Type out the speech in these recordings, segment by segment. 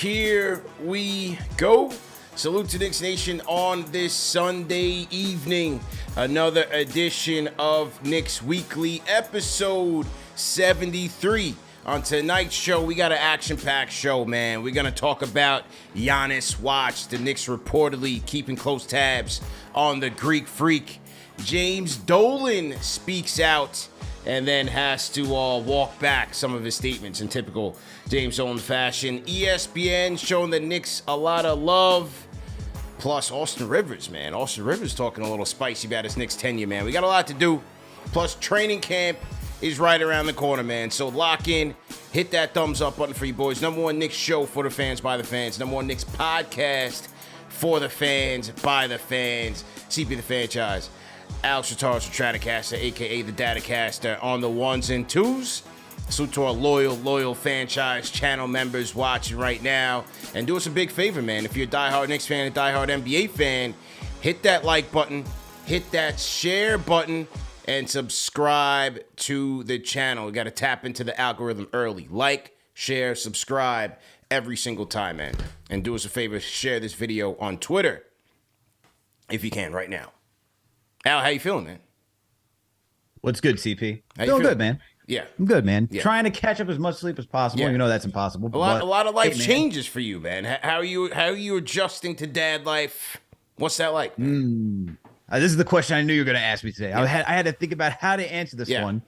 Here we go. Salute to Knicks Nation on this Sunday evening. Another edition of Knicks Weekly, episode 73. On tonight's show, we got an action-packed show, man. We're going to talk about Giannis Watch. The Knicks reportedly keeping close tabs on the Greek Freak. James Dolan speaks out and then has to walk back some of his statements in typical James Dolan fashion. ESPN showing the Knicks a lot of love. Plus Austin Rivers, man. Austin Rivers talking a little spicy about his Knicks tenure, man. We got a lot to do. Plus training camp is right around the corner, man. So lock in. Hit that thumbs up button for you boys. Number one Knicks show for the fans, by the fans. Number one Knicks podcast for the fans, by the fans. CP the Fanchise Alex Trataros, the Tratacaster, a.k.a. the Datacaster, on the ones and twos. Salute to our loyal franchise channel members watching right now. And do us a big favor, man. If you're a diehard Knicks fan, a diehard NBA fan, hit that like button, hit that share button, and subscribe to the channel. We got to tap into the algorithm early. Like, share, subscribe every single time, man. And do us a favor, share this video on Twitter if you can right now. Al, how you feeling, man? What's good, CP? Feeling good, man. Yeah. I'm good, man. Yeah. Trying to catch up as much sleep as possible. Yeah. You know that's impossible. A lot of life changes for you, man. How are you adjusting to dad life? What's that like? This is the question I knew you were going to ask me today. Yeah. I had to think about how to answer this one.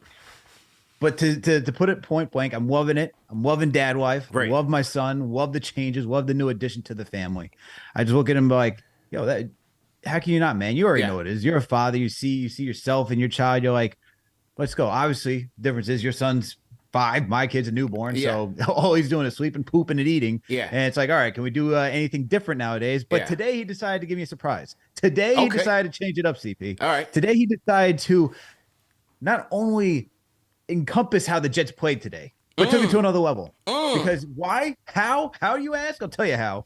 But to put it point blank, I'm loving it. I'm loving dad life. Right. Love my son. Love the changes. Love the new addition to the family. I just look at him like, yo, how can you not, man? You already know what it is. You're a father. You see yourself and your child. You're like, let's go. Obviously, the difference is your son's 5. My kid's a newborn. So all he's doing is sleeping, pooping, and eating. Yeah. And it's like, all right, can we do anything different nowadays? But today he decided to give me a surprise. Today he decided to change it up, CP. All right. Today he decided to not only encompass how the Jets played today, but took it to another level. Because why? How? How do you ask? I'll tell you how.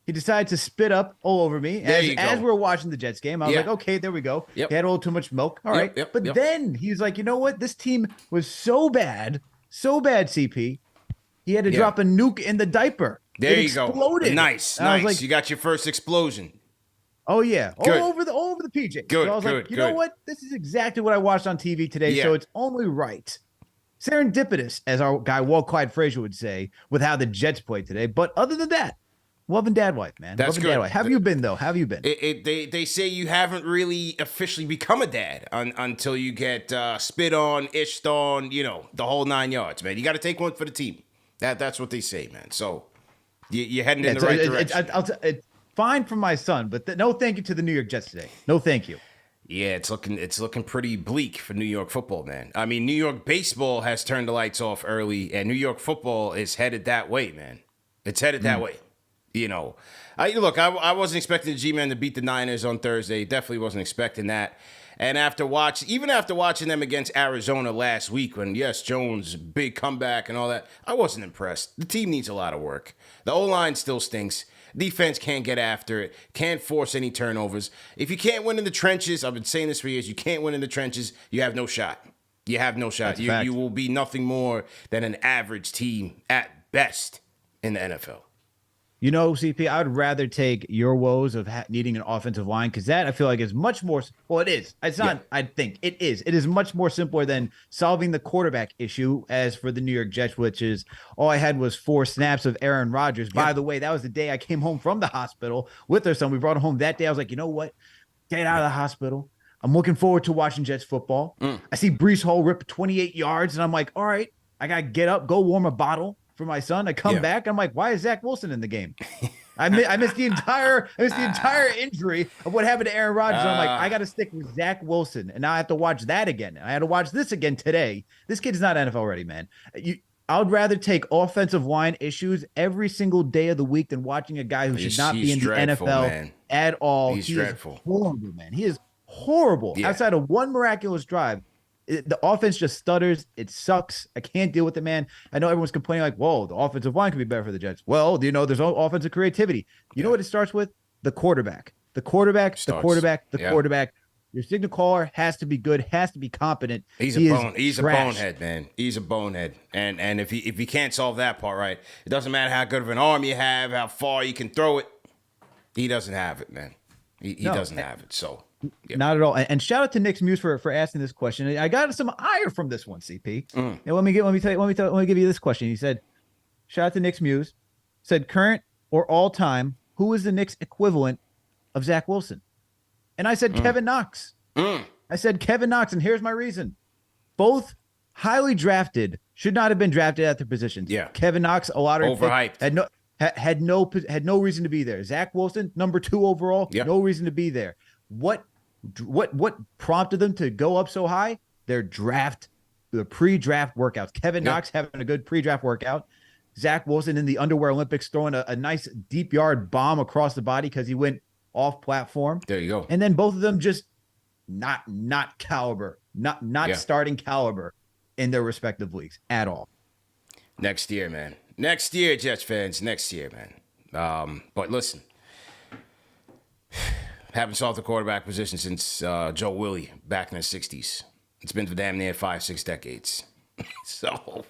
He decided to spit up all over me as we're watching the Jets game. I was like, okay, there we go. He had a little too much milk. All right. But then he's like, you know what? This team was so bad, CP. He had to drop a nuke in the diaper. There it you go. Exploded. Nice. Like, you got your first explosion. Oh, yeah. Good. All over the PJ. Good, so I was like, you know what? This is exactly what I watched on TV today, so it's only right. Serendipitous, as our guy Walt Clyde Frazier would say, with how the Jets played today. But other than that, loving dad life, man. That's good. Dad life. Have you been, though? Have you been? They say you haven't really officially become a dad until you get spit on, ished on, the whole 9 yards, man. You got to take one for the team. That's what they say, man. So you're heading in the right direction. It's fine for my son, but no thank you to the New York Jets today. No thank you. Yeah, it's looking pretty bleak for New York football, man. I mean, New York baseball has turned the lights off early, and New York football is headed that way, man. It's headed that way. I wasn't expecting the G-Men to beat the Niners on Thursday. Definitely wasn't expecting that. And even after watching them against Arizona last week, when, yes, Jones, big comeback and all that, I wasn't impressed. The team needs a lot of work. The O-line still stinks. Defense can't get after it, can't force any turnovers. If you can't win in the trenches, I've been saying this for years, you can't win in the trenches, you have no shot. You have no shot. You will be nothing more than an average team at best in the NFL. You know, CP, I would rather take your woes of needing an offensive line, because that I feel like is much more. Well, it is. It's not. I think it is. It is much more simpler than solving the quarterback issue. As for the New York Jets, which is all I had was 4 snaps of Aaron Rodgers. By the way, that was the day I came home from the hospital with our son. We brought him home that day. I was like, you know what? Get out of the hospital. I'm looking forward to watching Jets football. I see Breece Hall rip 28 yards, and I'm like, all right, I gotta get up, go warm a bottle for my son. I come back. I'm like, why is Zach Wilson in the game? I missed the entire injury of what happened to Aaron Rodgers. I'm like, I got to stick with Zach Wilson, and now I have to watch that again. I had to watch this again today. This kid's not NFL ready, man. I would rather take offensive line issues every single day of the week than watching a guy who should not be in the NFL at all. He's dreadful. Is horrible, man. He is horrible. Outside of one miraculous drive, the offense just stutters. It sucks. I can't deal with it, man. I know everyone's complaining like, whoa, the offensive line could be better for the Jets. Well, there's no offensive creativity. You know what it starts with? The quarterback. The quarterback. Your signal caller has to be good, has to be competent. He's a bonehead, man. He's a bonehead. And if he can't solve that part right, it doesn't matter how good of an arm you have, how far you can throw it. He doesn't have it, man. He doesn't have it. So yeah. Not at all. And shout out to Knicks Muse for asking this question. I got some ire from this one, CP. And let me give you this question. He said, shout out to Knicks Muse. Said, current or all time, who is the Knicks equivalent of Zach Wilson? And I said Kevin Knox. I said Kevin Knox, and here's my reason. Both highly drafted, should not have been drafted at their positions. Yeah. Kevin Knox, a lot of overhyped. Had no reason to be there. Zach Wilson, number 2 overall, no reason to be there. What prompted them to go up so high? The pre-draft workouts. Kevin Knox having a good pre-draft workout. Zach Wilson in the underwear Olympics throwing a nice deep yard bomb across the body because he went off platform. There you go. And then both of them just not caliber, not starting caliber in their respective leagues at all. Next year, man. Next year, Jets fans. Next year, man. But listen, haven't solved the quarterback position since Joe Willie back in the 60s. It's been for damn near 5-6 decades. So...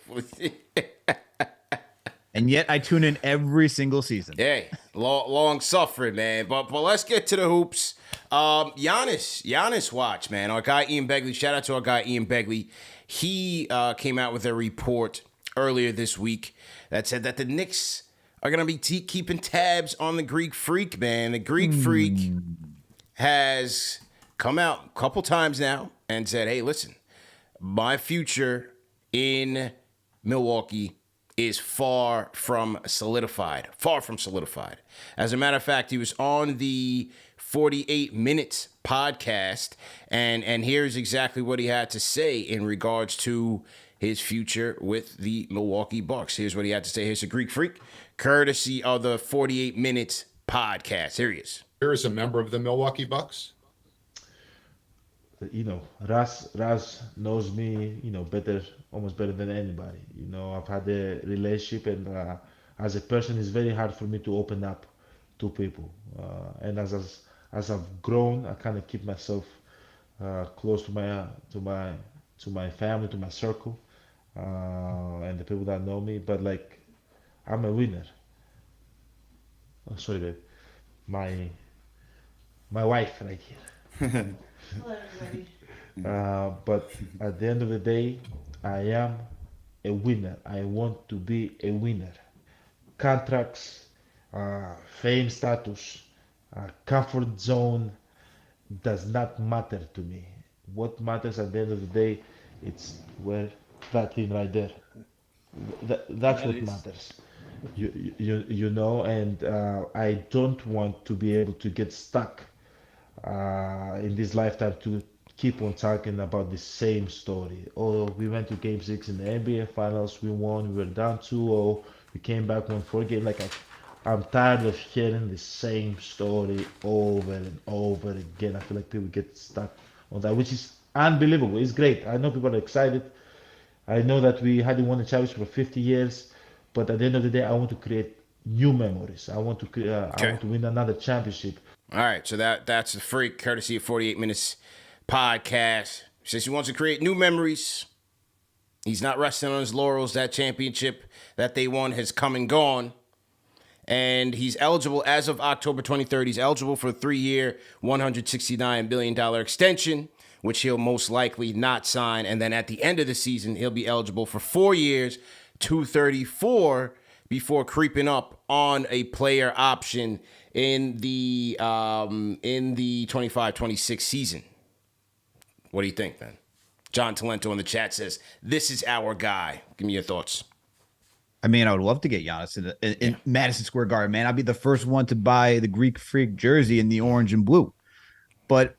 And yet I tune in every single season. Hey, long suffering, man. But let's get to the hoops. Giannis Watch, man. Our guy Ian Begley. Shout out to our guy Ian Begley. He came out with a report earlier this week that said that the Knicks are going to be keeping tabs on the Greek Freak, man. The Greek Freak has come out a couple times now and said, hey, listen, my future in Milwaukee is far from solidified. As a matter of fact, he was on the 48 Minutes podcast, and here's exactly what he had to say in regards to his future with the Milwaukee Bucks. Here's what he had to say. Here's a Greek Freak, courtesy of the 48 Minutes podcast. Here he is. Here is a member of the Milwaukee Bucks. Raz knows me, almost better than anybody. I've had a relationship, and as a person, it's very hard for me to open up to people. And as I've grown, I kind of keep myself close to my family, to my circle, and the people that know me. But I'm a winner. Oh, sorry, babe. My wife right here. Hello, everybody. But at the end of the day, I am a winner. I want to be a winner. Contracts, fame status, comfort zone does not matter to me. What matters at the end of the day, it's where that thing right there. That's what matters. And I don't want to be able to get stuck in this lifetime to keep on talking about the same story. Oh, we went to Game 6 in the NBA Finals, we won, we were down 2-0, we came back, won 4 games. I'm tired of hearing the same story over and over again. I feel like people get stuck on that, which is unbelievable. It's great. I know people are excited. I know that we hadn't won a championship for 50 years, but at the end of the day, I want to create new memories. I want to win another championship. All right, so that's the Freak, courtesy of 48 Minutes podcast. Says he wants to create new memories. He's not resting on his laurels. That championship that they won has come and gone. And he's eligible as of October 23rd. He's eligible for a 3-year, $169 billion extension, which he'll most likely not sign. And then at the end of the season, he'll be eligible for 4 years, $234 before creeping up on a player option in the 25-26 season. What do you think, man? John Talento in the chat says, this is our guy. Give me your thoughts. I mean, I would love to get Giannis in Madison Square Garden, man. I'd be the first one to buy the Greek Freak jersey in the orange and blue. But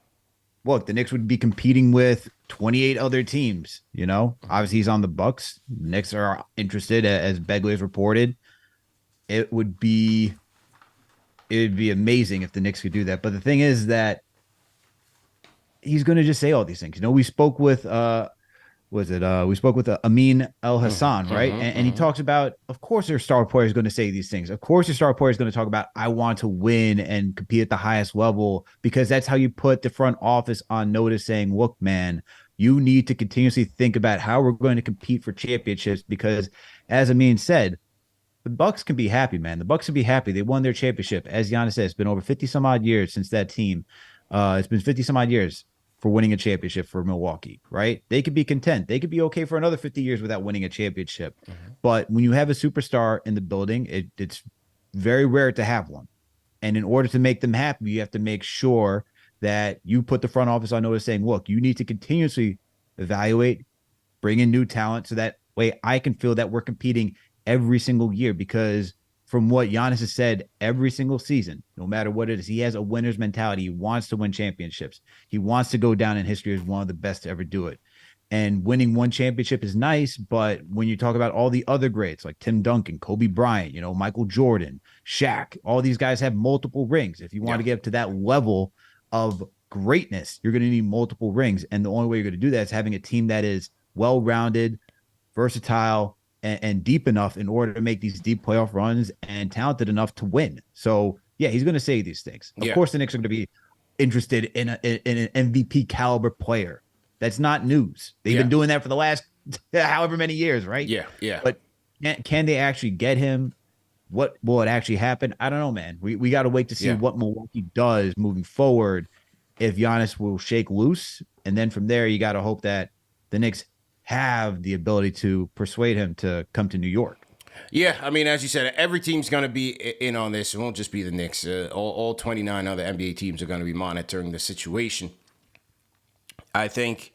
look, the Knicks would be competing with 28 other teams, Obviously, he's on the Bucks. The Knicks are interested, as Begley has reported. It would be amazing if the Knicks could do that. But the thing is that he's going to just say all these things. We spoke with was it we spoke with Amin El Hassan, right? And he talks about, of course, their star player is going to say these things. Of course, your star player is going to talk about, I want to win and compete at the highest level, because that's how you put the front office on notice, saying, look, man, you need to continuously think about how we're going to compete for championships, because as Amin said, the Bucks can be happy, man. The Bucks can be happy. They won their championship. As Giannis said, it's been over 50 some odd years since that team. It's been 50 some odd years for winning a championship for Milwaukee, right? They could be content. They could be okay for another 50 years without winning a championship. But when you have a superstar in the building, it's very rare to have one. And in order to make them happy, you have to make sure that you put the front office on notice, saying, look, you need to continuously evaluate, bring in new talent, so that way I can feel that we're competing every single year. Because from what Giannis has said every single season, no matter what it is, he has a winner's mentality. He wants to win championships. He wants to go down in history as one of the best to ever do it. And winning one championship is nice, but when you talk about all the other greats like Tim Duncan, Kobe Bryant, Michael Jordan, Shaq, all these guys have multiple rings. If you want to get up to that level of greatness, you're going to need multiple rings. And the only way you're going to do that is having a team that is well-rounded, versatile, and deep enough in order to make these deep playoff runs, and talented enough to win. So, yeah, he's going to say these things. Of course, the Knicks are going to be interested in an MVP caliber player. That's not news. They've been doing that for the last however many years, right? Yeah. But can they actually get him? What will it actually happen? I don't know, man. We got to wait to see what Milwaukee does moving forward, if Giannis will shake loose. And then from there, you got to hope that the Knicks have the ability to persuade him to come to New York. Yeah, I mean, as you said, every team's going to be in on this. It won't just be the Knicks. All 29 other NBA teams are going to be monitoring the situation. I think,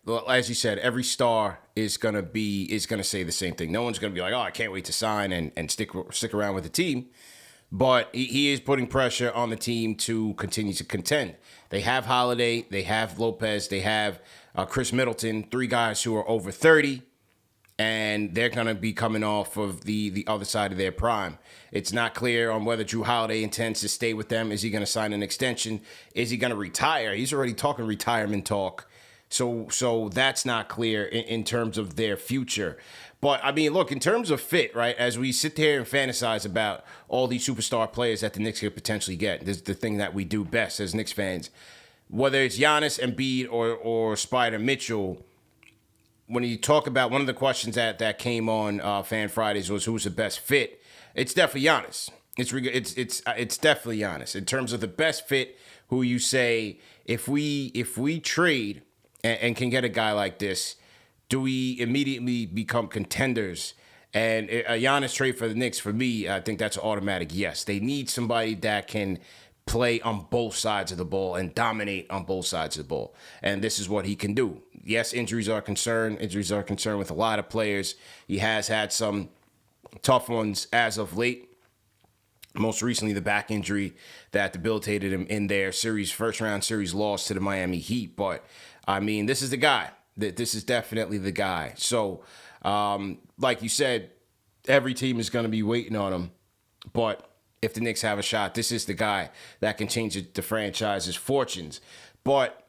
well, as you said, every star is going to say the same thing. No one's going to be like, oh, I can't wait to sign and stick around with the team. But he is putting pressure on the team to continue to contend. They have Holiday, they have Lopez, they have Chris Middleton, three guys who are over 30, and they're going to be coming off of the other side of their prime. It's not clear on whether Drew Holiday intends to stay with them. Is he going to sign an extension? Is he going to retire? He's already talking retirement talk. So that's not clear in terms of their future. But, I mean, look, in terms of fit, right, as we sit here and fantasize about all these superstar players that the Knicks could potentially get, this is the thing that we do best as Knicks fans. Whether it's Giannis, Embiid, or Spider Mitchell, when you talk about one of the questions that came on Fan Fridays was who's the best fit, it's definitely Giannis. It's definitely Giannis. In terms of the best fit, who you say, if we trade and can get a guy like this, do we immediately become contenders? And a Giannis trade for the Knicks, for me, I think that's an automatic yes. They need somebody that can play on both sides of the ball and dominate on both sides of the ball. And this is what he can do. Yes, injuries are a concern. Injuries are a concern with a lot of players. He has had some tough ones as of late. Most recently, the back injury that debilitated him in their first-round series loss to the Miami Heat. But, I mean, this is the guy. This is definitely the guy. So, like you said, every team is going to be waiting on him. But if the Knicks have a shot, this is the guy that can change the franchise's fortunes. But,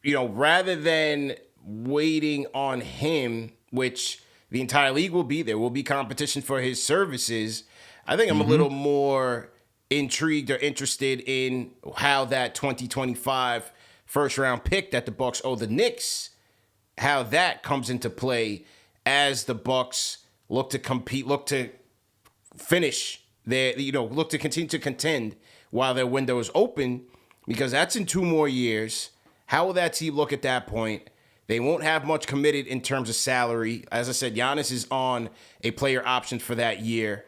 rather than waiting on him, which the entire league will be, there will be competition for his services, I think I'm a little more intrigued or interested in how that 2025 first-round pick that the Bucks owe the Knicks, how that comes into play as the Bucks look to compete, look to finish their, look to continue to contend while their window is open, because that's in 2 more years. How will that team look at that point? They won't have much committed in terms of salary. As I said, Giannis is on a player option for that year.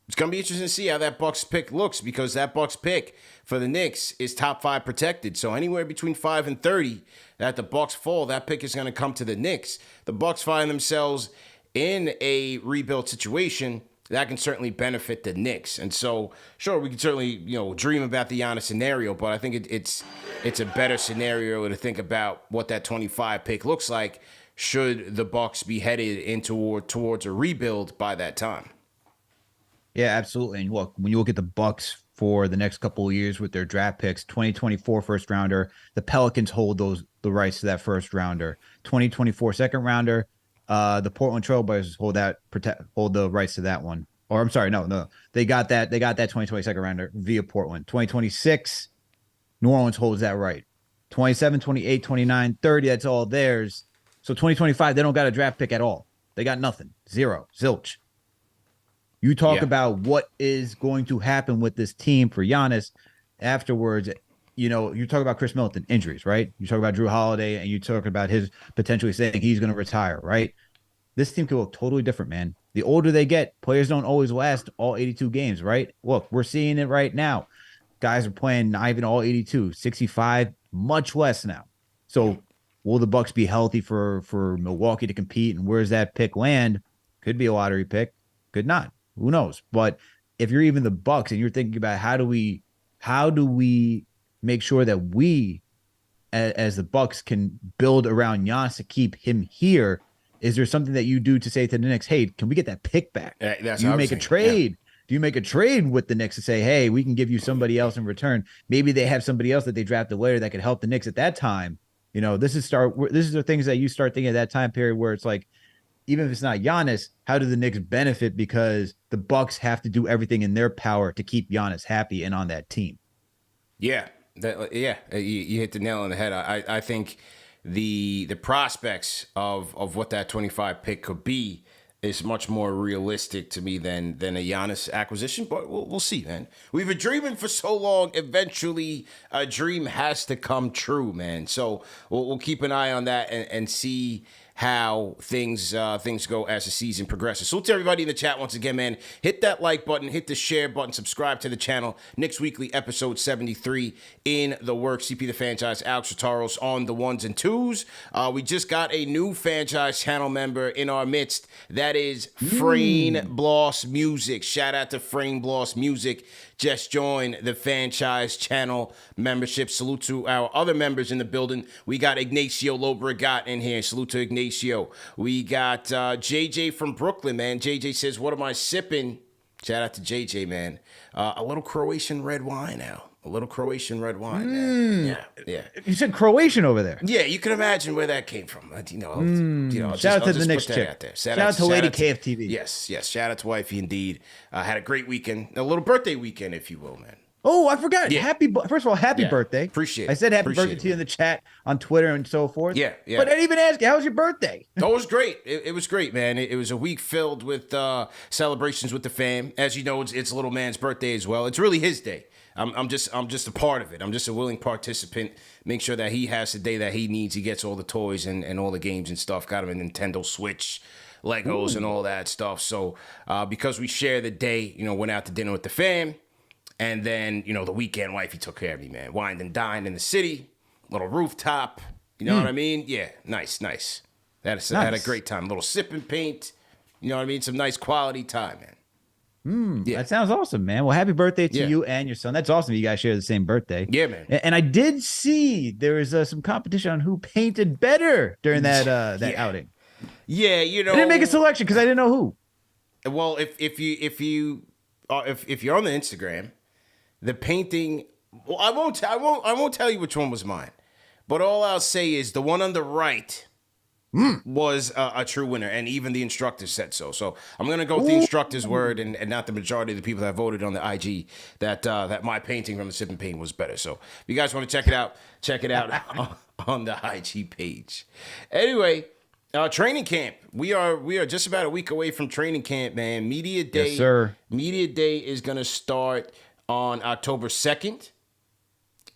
It's going to be interesting to see how that Bucks pick looks, because that Bucks pick for the Knicks is top 5 protected. So anywhere between 5 and 30 that the Bucks fall, that pick is going to come to the Knicks. The Bucks find themselves in a rebuild situation that can certainly benefit the Knicks. And so, sure, we can certainly, dream about the Giannis scenario, but I think it's a better scenario to think about what that 25 pick looks like should the Bucks be headed towards a rebuild by that time. Yeah, absolutely. And look, when you look at the Bucks for the next couple of years with their draft picks, 2024 first rounder, the Pelicans hold those the rights to that first rounder. 2024 second rounder. The Portland Trailblazers hold the rights to that one. Or I'm sorry, no. They got that 2020 second rounder via Portland. 2026, New Orleans holds that right. 27, 28, 29, 30, that's all theirs. So 2025, they don't got a draft pick at all. They got nothing. Zero. Zilch. You talk about what is going to happen with this team for Giannis afterwards. You talk about Chris Middleton injuries, right? You talk about Drew Holiday, and you talk about his potentially saying he's going to retire, right? This team could look totally different, man. The older they get, players don't always last all 82 games, right? Look, we're seeing it right now. Guys are playing not even all 82, 65, much less now. So will the Bucks be healthy for Milwaukee to compete? And where's that pick land? Could be a lottery pick, could not. Who knows? But if you're even the Bucks and you're thinking about how do we make sure that we, as the Bucks, can build around Giannis to keep him here, is there something that you do to say to the Knicks, hey, can we get that pick back? That's do you make a trade? Yeah. Do you make a trade with the Knicks to say, hey, we can give you somebody else in return? Maybe they have somebody else that they drafted later that could help the Knicks at that time. This is the things that you start thinking at that time period where it's like, even if it's not Giannis, how do the Knicks benefit? Because the Bucks have to do everything in their power to keep Giannis happy and on that team. Yeah, you hit the nail on the head. I think the prospects of what that 25 pick could be is much more realistic to me than a Giannis acquisition. But we'll see, man. We've been dreaming for so long. Eventually, a dream has to come true, man. So we'll keep an eye on that and see how things go as the season progresses. So to everybody in the chat once again, man, hit that like button, hit the share button, subscribe to the channel. Knicks Weekly episode 73 in the works. CP the Fanchise Alex Trataros on the ones and twos. We just got a new Fanchise channel member in our midst. That is Frayne Bloss Music. Shout out to Frayne Bloss Music. Just joined the Fanchise channel membership. Salute to our other members in the building. We got Ignacio Lobregat in here. Salute to Ignacio. We got JJ from Brooklyn, man. JJ says, what am I sipping? Shout out to JJ, man. A little Croatian red wine now. A little Croatian red wine, man. Yeah. You said Croatian over there. Yeah, you can imagine where that came from. Shout out to the Knicks chick. Shout out to Lady KFTV. Yes. Shout out to wifey, indeed. Had a great weekend. A little birthday weekend, if you will, man. Oh, I forgot. Yeah. First of all, happy birthday. Appreciate it. I said happy birthday to you in the chat on Twitter and so forth. Yeah. But I didn't even ask you, how was your birthday? Oh, it was great. It was great, man. It was a week filled with celebrations with the fam. As you know, it's little man's birthday as well. It's really his day. I'm just a part of it. I'm just a willing participant. Make sure that he has the day that he needs. He gets all the toys and all the games and stuff. Got him a Nintendo Switch, Legos, and all that stuff. So because we share the day, went out to dinner with the fam. And then, the weekend wifey took care of me, man. Wined and dined in the city, little rooftop. You know what I mean? Yeah, nice. Had a great time. A little sipping paint. You know what I mean? Some nice quality time, man. That sounds awesome, man. Well, happy birthday to you and your son. That's awesome. You guys share the same birthday. Yeah, man. And I did see there was some competition on who painted better during that outing. Yeah, I didn't make a selection because I didn't know who. Well, if you're on the Instagram, the painting. Well, I won't tell you which one was mine, but all I'll say is the one on the right was a true winner, and even the instructor said so. So I'm gonna go with the instructor's word, and not the majority of the people that voted on the IG that my painting from the Sipping Paint was better. So if you guys want to check it out on the IG page. Anyway, training camp. We are just about a week away from training camp, man. Media day. Yes, sir. Media day is gonna start on October 2nd.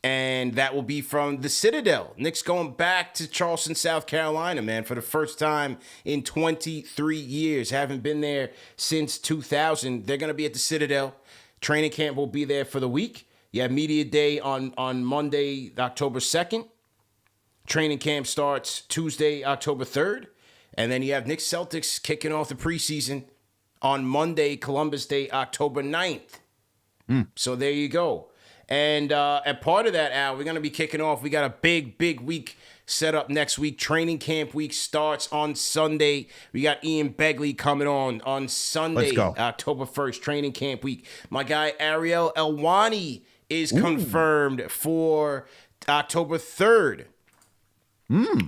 And that will be from the Citadel. Knicks going back to Charleston, South Carolina, man, for the first time in 23 years. Haven't been there since 2000. They're going to be at the Citadel. Training camp will be there for the week. You have media day on Monday, October 2nd. Training camp starts Tuesday, October 3rd. And then you have Knicks Celtics kicking off the preseason on Monday, Columbus Day, October 9th. So there you go. And part of that, Al, we're going to be kicking off. We got a big week set up next week. Training camp week starts on Sunday. We got Ian Begley coming on Sunday, Let's go. October 1st, training camp week. My guy Ariel Helwani is confirmed for October 3rd.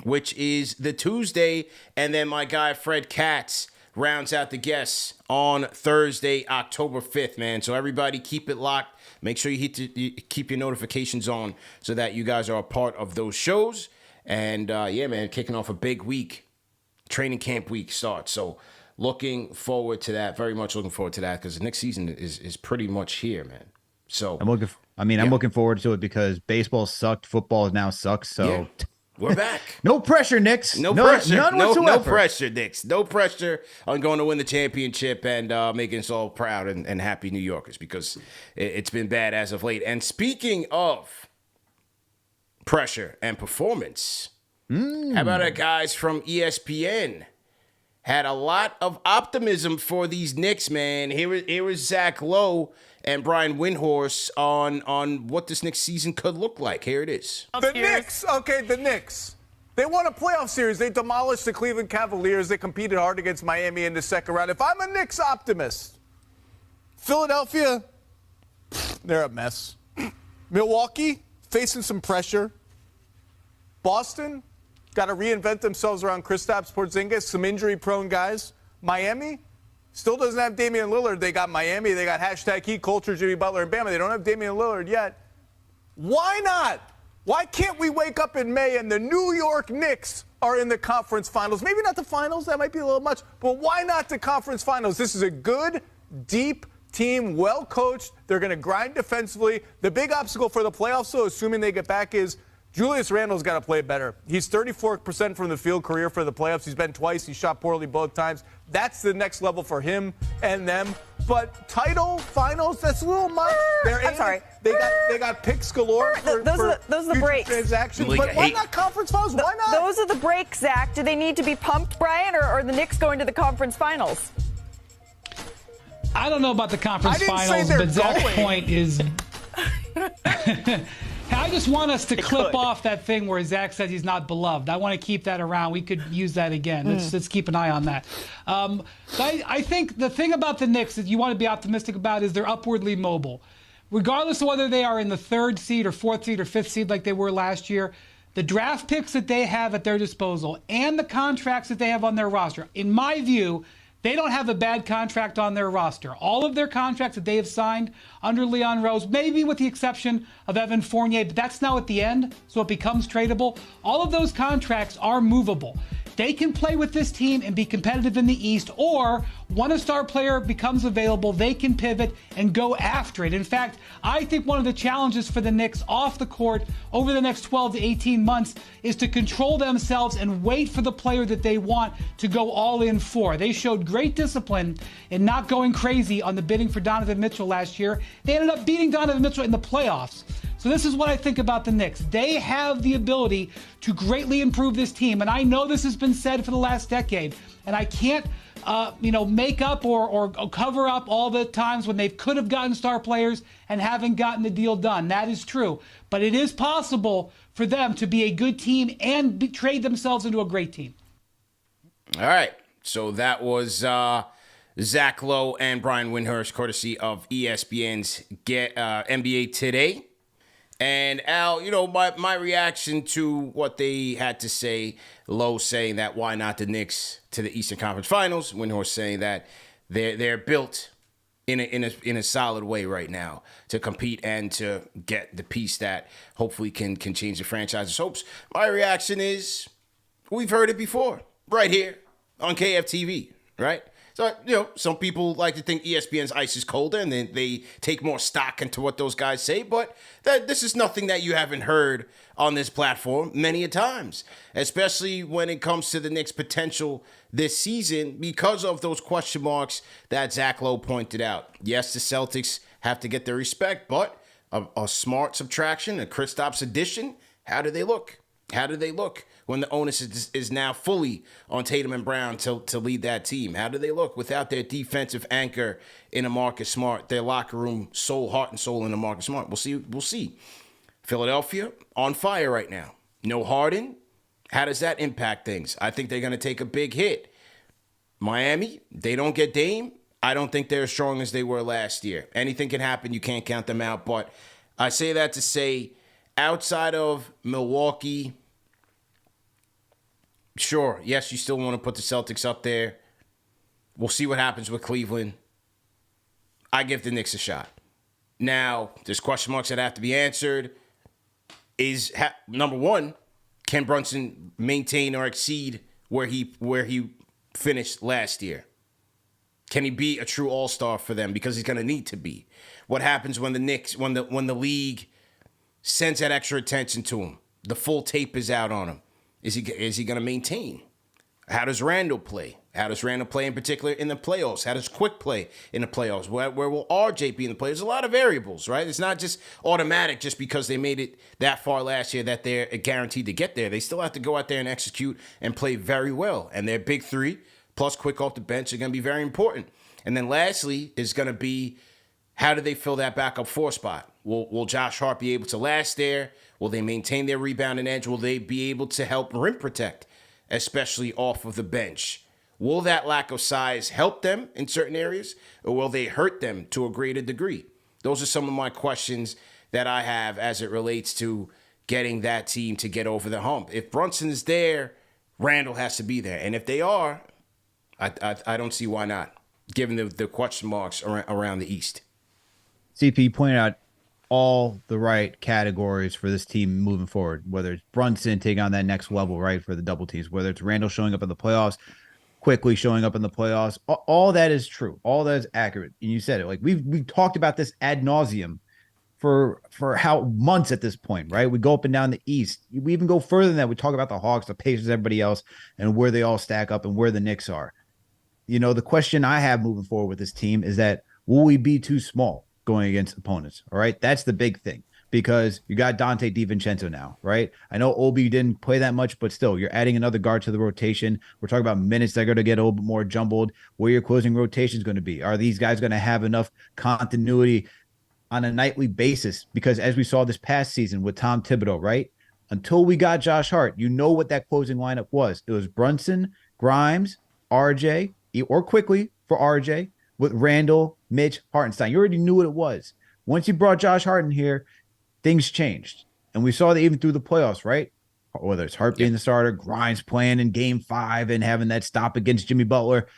which is the Tuesday. And then my guy Fred Katz rounds out the guests on Thursday, October 5th, man. So everybody keep it locked. Make sure you keep your notifications on so that you guys are a part of those shows. And yeah, man, kicking off a big week. Training camp week starts. So looking forward to that. Very much looking forward to that because the next season is pretty much here, man. So I'm looking forward to it because baseball sucked. Football now sucks. So yeah, we're back. No pressure, Knicks. No pressure. None No whatsoever. pressure, Knicks. No pressure on going to win the championship and making us all proud and happy New Yorkers because it's been bad as of late. And speaking of pressure and performance, how about our guys from ESPN? Had a lot of optimism for these Knicks, man. Here was Zach Lowe and Brian Windhorst on what this next season could look like. Here it is. The Knicks. They won a playoff series. They demolished the Cleveland Cavaliers. They competed hard against Miami in the second round. If I'm a Knicks optimist, Philadelphia, they're a mess. Milwaukee, facing some pressure. Boston, got to reinvent themselves around Kristaps Porzingis, some injury-prone guys. Miami still doesn't have Damian Lillard. They got Miami. They got hashtag heat culture, Jimmy Butler, and Bama. They don't have Damian Lillard yet. Why not? Why can't we wake up in May and the New York Knicks are in the conference finals? Maybe not the finals. That might be a little much. But why not the conference finals? This is a good, deep team, well coached. They're going to grind defensively. The big obstacle for the playoffs, though, assuming they get back, is Julius Randle's got to play better. He's 34% from the field career for the playoffs. He's been twice. He shot poorly both times. That's the next level for him and them. But title, finals, that's a little much. I'm sorry. They got picks galore for those are the breaks. Transactions. But why not conference finals? Why not? Those are the breaks, Zach. Do they need to be pumped, Brian, or are the Knicks going to the conference finals? I don't know about the conference finals, but Zach's point is... I just want us to clip off that thing where Zach says he's not beloved. I want to keep that around. We could use that again. Let's keep an eye on that. I think the thing about the Knicks that you want to be optimistic about is they're upwardly mobile. Regardless of whether they are in the 3rd seed or 4th seed or 5th seed like they were last year, the draft picks that they have at their disposal and the contracts that they have on their roster, in my view, they don't have a bad contract on their roster. All of their contracts that they have signed under Leon Rose, maybe with the exception of Evan Fournier, but that's now at the end, so it becomes tradable. All of those contracts are movable. They can play with this team and be competitive in the East, or when a star player becomes available, they can pivot and go after it. In fact, I think one of the challenges for the Knicks off the court over the next 12 to 18 months is to control themselves and wait for the player that they want to go all in for. They showed great discipline in not going crazy on the bidding for Donovan Mitchell last year. They ended up beating Donovan Mitchell in the playoffs. So this is what I think about the Knicks. They have the ability to greatly improve this team. And I know this has been said for the last decade. And I can't, make up or cover up all the times when they could have gotten star players and haven't gotten the deal done. That is true. But it is possible for them to be a good team and trade themselves into a great team. All right. So that was Zach Lowe and Brian Windhorst, courtesy of ESPN's NBA Today. And Al, my reaction to what they had to say, Lowe saying that why not the Knicks to the Eastern Conference Finals, Windhorst saying that they're built in a solid way right now to compete and to get the piece that hopefully can change the franchise's hopes. My reaction is we've heard it before right here on KFTV, right? So, some people like to think ESPN's ice is colder and then they take more stock into what those guys say. But this is nothing that you haven't heard on this platform many a times, especially when it comes to the Knicks' potential this season because of those question marks that Zach Lowe pointed out. Yes, the Celtics have to get their respect, but a smart subtraction, a Kristaps addition, how do they look? How do they look when the onus is now fully on Tatum and Brown to lead that team? How do they look without their defensive anchor in a Marcus Smart, their locker room soul, heart and soul in a Marcus Smart? We'll see. Philadelphia on fire right now. No Harden. How does that impact things? I think they're going to take a big hit. Miami, they don't get Dame. I don't think they're as strong as they were last year. Anything can happen. You can't count them out. But I say that to say outside of Milwaukee Sure, yes, you still want to put the Celtics up there. We'll see what happens with Cleveland. I give the Knicks a shot. Now, there's question marks that have to be answered. Number one, can Brunson maintain or exceed where he finished last year? Can he be a true all-star for them? Because he's going to need to be. What happens when the Knicks, when the league sends that extra attention to him? The full tape is out on him. Is he going to maintain? How does Randle play? How does Randle play in particular in the playoffs? How does Quick play in the playoffs? Where will RJ be in the playoffs? There's a lot of variables, right? It's not just automatic just because they made it that far last year that they're guaranteed to get there. They still have to go out there and execute and play very well. And their big three, plus Quick off the bench, are going to be very important. And then lastly is going to be, how do they fill that backup 4 spot? Will Josh Hart be able to last there? Will they maintain their rebounding edge? Will they be able to help rim protect, especially off of the bench? Will that lack of size help them in certain areas, or will they hurt them to a greater degree? Those are some of my questions that I have as it relates to getting that team to get over the hump. If Brunson's there, Randle has to be there. And if they are, I don't see why not, given the question marks around the East. CP pointed out all the right categories for this team moving forward, whether it's Brunson taking on that next level, right, for the double teams, whether it's Randle showing up in the playoffs, quickly showing up in the playoffs. All that is true. All that is accurate. And you said it. Like we've talked about this ad nauseum for how months at this point, right? We go up and down the East. We even go further than that. We talk about the Hawks, the Pacers, everybody else, and where they all stack up and where the Knicks are. You know, the question I have moving forward with this team is that will we be too small going against opponents? All right. That's the big thing, because you got Dante DiVincenzo now, right? I know Obi didn't play that much, but still, you're adding another guard to the rotation. We're talking about minutes that are going to get a little bit more jumbled. Where your closing rotation is going to be? Are these guys going to have enough continuity on a nightly basis? Because as we saw this past season with Tom Thibodeau, right? Until we got Josh Hart, you know what that closing lineup was. It was Brunson, Grimes, RJ, or Quickly for RJ, with Randle, Mitch, Hartenstein. You already knew what it was. Once you brought Josh Hart in here, things changed. And we saw that even through the playoffs, right? Whether it's Hart being the starter, Grimes playing in Game 5 and having that stop against Jimmy Butler.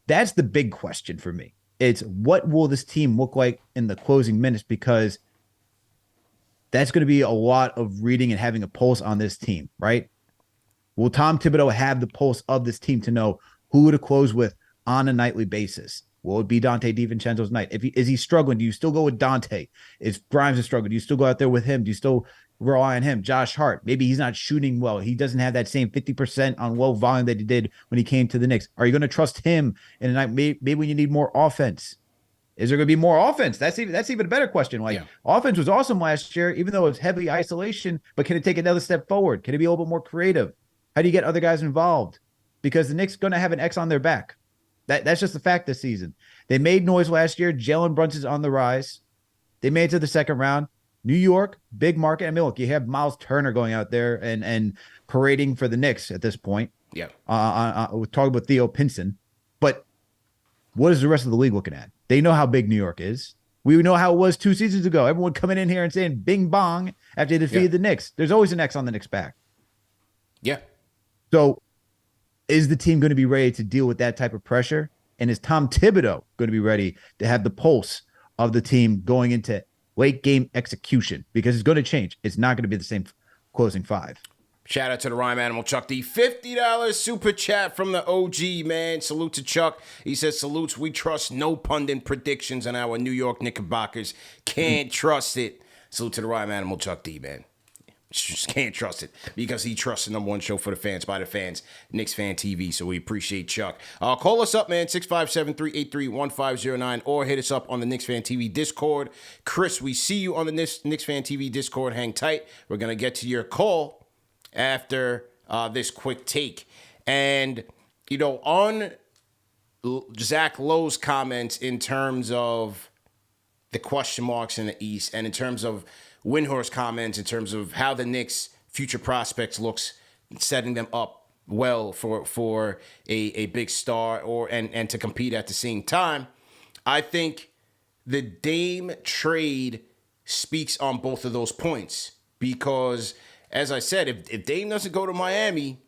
That's the big question for me. It's what will this team look like in the closing minutes? Because that's going to be a lot of reading and having a pulse on this team, right? Will Tom Thibodeau have the pulse of this team to know who to close with on a nightly basis? Will it be Dante DiVincenzo's night? Is he struggling? Do you still go with Dante? Is Grimes struggling? Do you still go out there with him? Do you still rely on him? Josh Hart, maybe he's not shooting well. He doesn't have that same 50% on low volume that he did when he came to the Knicks. Are you going to trust him in a night? Maybe when you need more offense. Is there going to be more offense? That's even a better question. Offense was awesome last year, even though it was heavy isolation, but can it take another step forward? Can it be a little bit more creative? How do you get other guys involved? Because the Knicks are going to have an X on their back. That's just the fact this season. They made noise last year. Jalen Brunson's on the rise. They made it to the second round. New York, big market. I mean, look, you have Miles Turner going out there and parading for the Knicks at this point. Yeah. We're talking about Theo Pinson. But what is the rest of the league looking at? They know how big New York is. We know how it was 2 seasons ago. Everyone coming in here and saying bing bong after they defeated the Knicks. There's always an X on the Knicks' back. Yeah. So is the team going to be ready to deal with that type of pressure? And is Tom Thibodeau going to be ready to have the pulse of the team going into late game execution? Because it's going to change. It's not going to be the same closing 5. Shout out to the Rhyme Animal Chuck D. $50 super chat from the OG, man. Salute to Chuck. He says, salutes, we trust no pundit predictions on our New York Knickerbockers. Can't trust it. Salute to the Rhyme Animal Chuck D, man. Just can't trust it because he trusts the number one show for the fans, by the fans, Knicks Fan TV. So we appreciate Chuck. Call us up, man, 657-383-1509, or hit us up on the Knicks Fan TV Discord. Chris, we see you on the Knicks Fan TV Discord. Hang tight. We're going to get to your call after this quick take. And, you know, on Zach Lowe's comments in terms of the question marks in the East and in terms of Windhorst's comments in terms of how the Knicks' future prospects looks, setting them up well for a big star and to compete at the same time. I think the Dame trade speaks on both of those points because, as I said, if Dame doesn't go to Miami,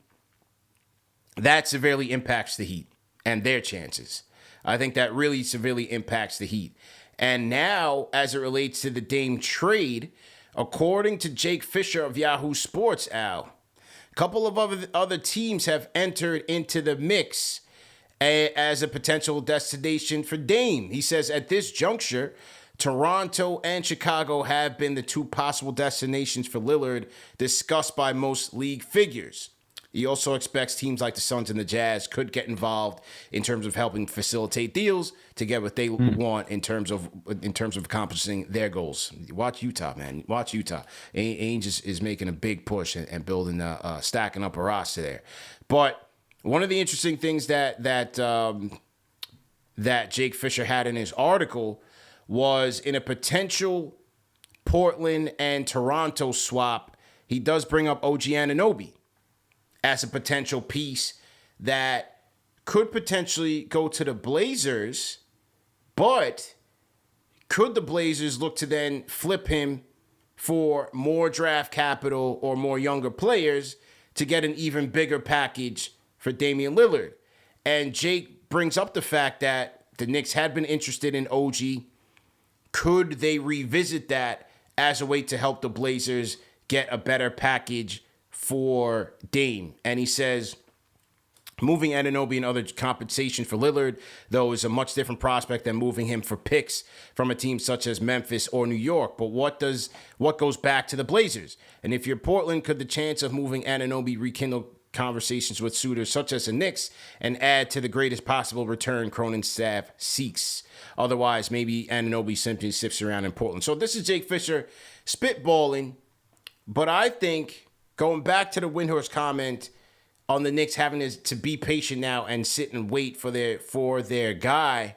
that severely impacts the Heat and their chances. I think that really severely impacts the Heat. And now, as it relates to the Dame trade, according to Jake Fisher of Yahoo Sports, Al, a couple of other teams have entered into the mix as a potential destination for Dame. He says at this juncture, Toronto and Chicago have been the two possible destinations for Lillard discussed by most league figures. He also expects teams like the Suns and the Jazz could get involved in terms of helping facilitate deals to get what they want in terms of accomplishing their goals. Watch Utah, man. Watch Utah. Ainge is making a big push and building, stacking up a roster there. But one of the interesting things that Jake Fisher had in his article was in a potential Portland and Toronto swap, he does bring up OG Anunoby as a potential piece that could potentially go to the Blazers, but could the Blazers look to then flip him for more draft capital or more younger players to get an even bigger package for Damian Lillard? And Jake brings up the fact that the Knicks had been interested in OG. Could they revisit that as a way to help the Blazers get a better package for Dame? And he says, moving Anunoby and other compensation for Lillard, though, is a much different prospect than moving him for picks from a team such as Memphis or New York. But what goes back to the Blazers? And if you're Portland, could the chance of moving Anunoby rekindle conversations with suitors such as the Knicks and add to the greatest possible return Cronin's staff seeks? Otherwise, maybe Anunoby simply sifts around in Portland. So this is Jake Fisher spitballing, but I think going back to the Windhorst comment on the Knicks having to be patient now and sit and wait for their guy,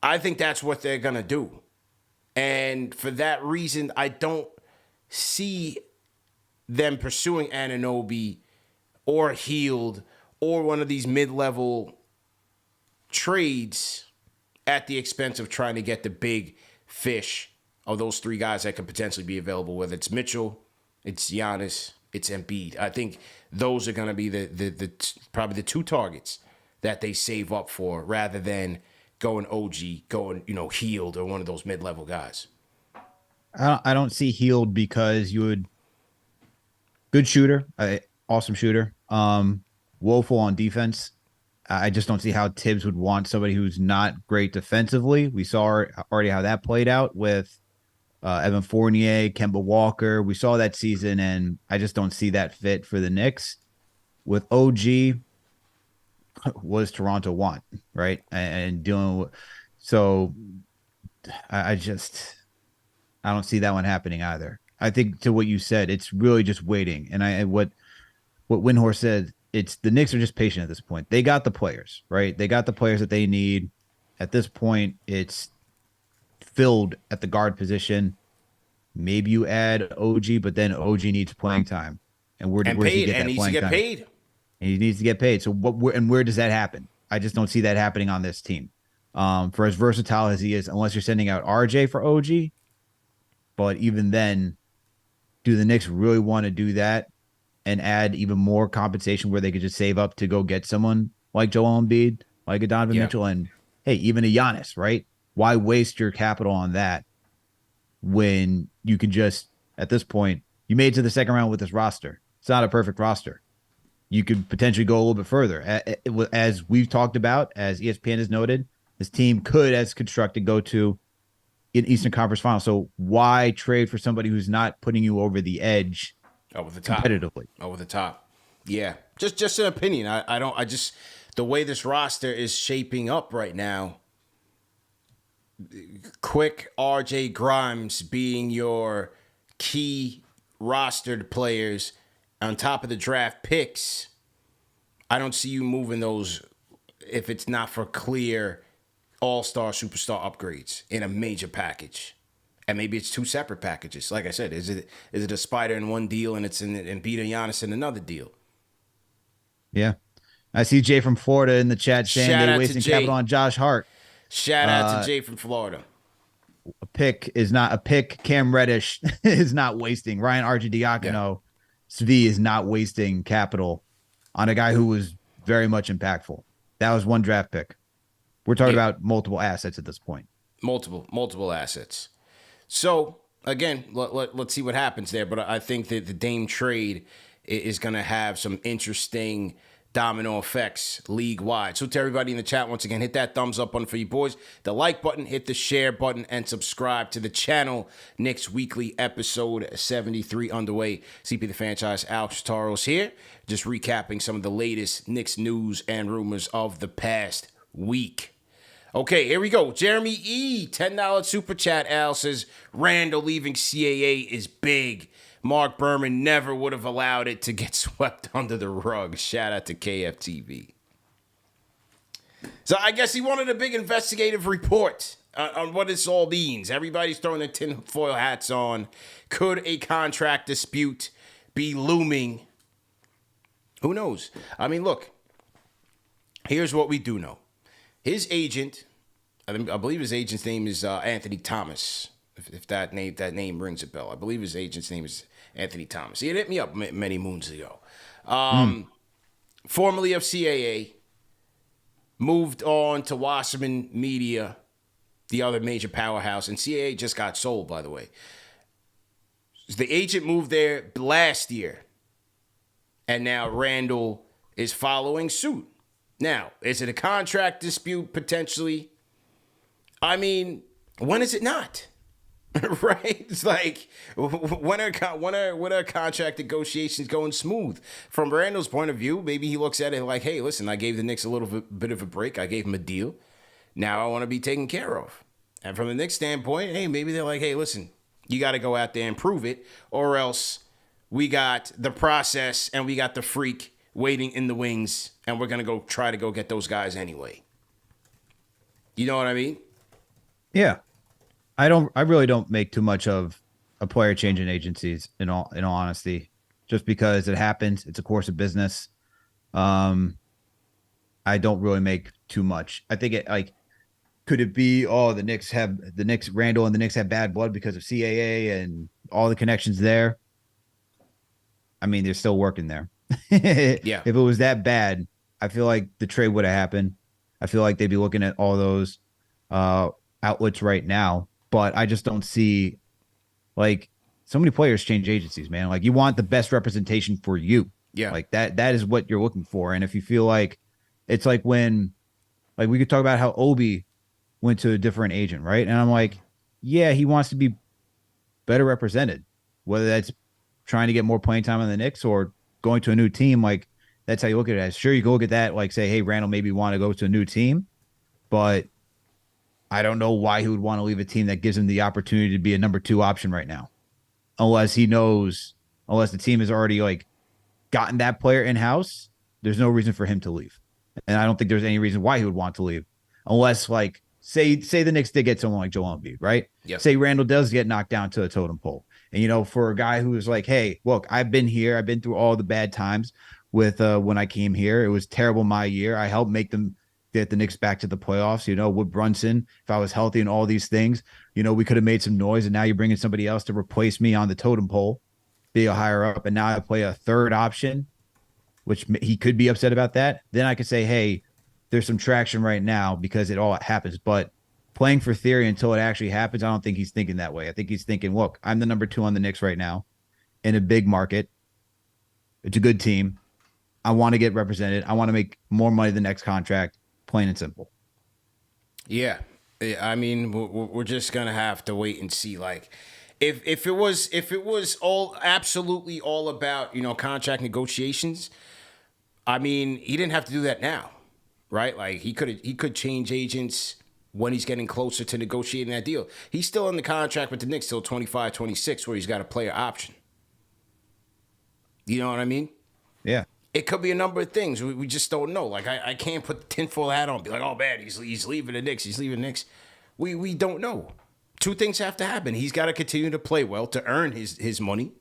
I think that's what they're going to do. And for that reason, I don't see them pursuing Anunoby or Hield or one of these mid-level trades at the expense of trying to get the big fish of those three guys that could potentially be available, whether it's Mitchell, it's Giannis, it's Embiid. I think those are going to be the probably the two targets that they save up for rather than going OG, going, Hield or one of those mid-level guys. I don't see Hield because you would good shooter, awesome shooter, woeful on defense. I just don't see how Tibbs would want somebody who's not great defensively. We saw already how that played out with Evan Fournier, Kemba Walker. We saw that season, and I just don't see that fit for the Knicks. With OG, what does Toronto want, right? And dealing with, so I don't see that one happening either. I think to what you said, it's really just waiting. And what Windhorst said, it's the Knicks are just patient at this point. They got the players, right? They got the players that they need. At this point, it's filled at the guard position. Maybe you add OG, but then OG needs playing time. And where does he get that playing time? Paid. And he needs to get paid. So where does that happen? I just don't see that happening on this team. For as versatile as he is, unless you're sending out RJ for OG. But even then, do the Knicks really want to do that and add even more compensation where they could just save up to go get someone like Joel Embiid, like a Donovan Mitchell, and hey, even a Giannis, right? Why waste your capital on that when you can just, at this point, you made it to the second round with this roster. It's not a perfect roster. You could potentially go a little bit further. As we've talked about, as ESPN has noted, this team could, as constructed, go to an Eastern Conference Final. So why trade for somebody who's not putting you over the edge over the top competitively? Over the top. Yeah. Just an opinion. I just the way this roster is shaping up right now, Quick, RJ Grimes being your key rostered players on top of the draft picks, I don't see you moving those if it's not for clear all-star, superstar upgrades in a major package. And maybe it's two separate packages. Like I said, is it a Spider in one deal and it's in Embiid and Giannis in another deal? Yeah. I see Jay from Florida in the chat saying they're wasting capital on Josh Hart. Shout out to Jay from Florida. A pick. Cam Reddish is not wasting. Ryan Arcidiacono, Svi is not wasting capital on a guy who was very much impactful. That was one draft pick. We're talking about multiple assets at this point. Multiple assets. So, again, let's see what happens there. But I think that the Dame trade is going to have some interesting domino effects league-wide. So to everybody in the chat, once again, hit that thumbs up button for you boys, the like button, hit the share button, and subscribe to the channel. Knicks Weekly episode 73 underway. CP the Fanchise Alex Trataros here, just recapping some of the latest Knicks news and rumors of the past week. Okay, here we go. Jeremy E., $10 super chat. Al says, Randle leaving CAA is big. Mark Berman never would have allowed it to get swept under the rug. Shout out to KFTV. So I guess he wanted a big investigative report on what this all means. Everybody's throwing their tinfoil hats on. Could a contract dispute be looming? Who knows? I mean, look, here's what we do know. His agent, I believe his agent's name is Anthony Thomas. If that name rings a bell, I believe his agent's name is Anthony Thomas. He had hit me up many moons ago. Formerly of CAA, moved on to Wasserman Media, the other major powerhouse, and CAA just got sold, by the way. The agent moved there last year, and now Randle is following suit. Now, is it a contract dispute potentially? I mean, when is it not? Right? It's like, when are contract negotiations going smooth? From Randle's point of view, maybe he looks at it like, hey, listen, I gave the Knicks a little bit of a break. I gave him a deal. Now I want to be taken care of. And from the Knicks standpoint, hey, maybe they're like, hey, listen, you got to go out there and prove it, or else we got the process and we got the freak waiting in the wings, and we're going to try to go get those guys anyway. You know what I mean? Yeah. I really don't make too much of a player changing agencies in all honesty, just because it happens. It's a course of business. I don't really make too much. I think could it be, the Knicks Randle and the Knicks have bad blood because of CAA and all the connections there? I mean, they're still working there. Yeah. If it was that bad, I feel like the trade would have happened. I feel like they'd be looking at all those outlets right now. But I just don't see, so many players change agencies, man. Like, you want the best representation for you. Yeah. Like, that is what you're looking for. And if you feel like it's like when, we could talk about how Obi went to a different agent, right? And I'm like, yeah, he wants to be better represented, whether that's trying to get more playing time on the Knicks or going to a new team. Like, that's how you look at it. As sure, you can look at that, say, hey, Randle maybe want to go to a new team, but I don't know why he would want to leave a team that gives him the opportunity to be a number 2 option right now, unless the team has already gotten that player in house. There's no reason for him to leave, and I don't think there's any reason why he would want to leave, unless say the Knicks did get someone like Joel Embiid, right? Yep. Say Randle does get knocked down to a totem pole, and for a guy who is like, hey, look, I've been here, I've been through all the bad times with when I came here. It was terrible my year. I helped make them get the Knicks back to the playoffs, with Brunson. If I was healthy and all these things, we could have made some noise, and now you're bringing somebody else to replace me on the totem pole, be a higher up, and now I play a third option, which he could be upset about that. Then I could say, hey, there's some traction right now because it all happens. But playing for theory until it actually happens, I don't think he's thinking that way. I think he's thinking, look, I'm the number 2 on the Knicks right now in a big market. It's a good team. I want to get represented. I want to make more money the next contract. Plain and simple. Yeah. I mean, we're just gonna have to wait and see. If it was all absolutely all about contract negotiations, I mean, he didn't have to do that now, right? He could change agents when he's getting closer to negotiating that deal. He's still in the contract with the Knicks till 25, 26, where he's got a player option. You know what I mean? Yeah. It could be a number of things. We just don't know. I can't put the tinfoil hat on and be like, oh, man, he's leaving the Knicks. He's leaving the Knicks. We don't know. 2 things have to happen. He's got to continue to play well to earn his money.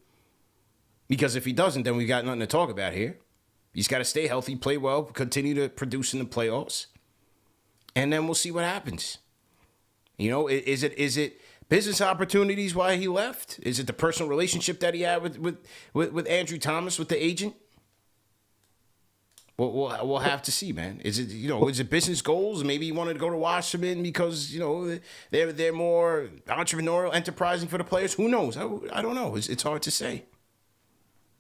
Because if he doesn't, then we got nothing to talk about here. He's got to stay healthy, play well, continue to produce in the playoffs. And then we'll see what happens. Is it business opportunities why he left? Is it the personal relationship that he had with Andrew Thomas, with the agent? We'll have to see, man. Is it business goals? Maybe he wanted to go to Washington because they're more entrepreneurial, enterprising for the players. Who knows? I don't know. It's hard to say.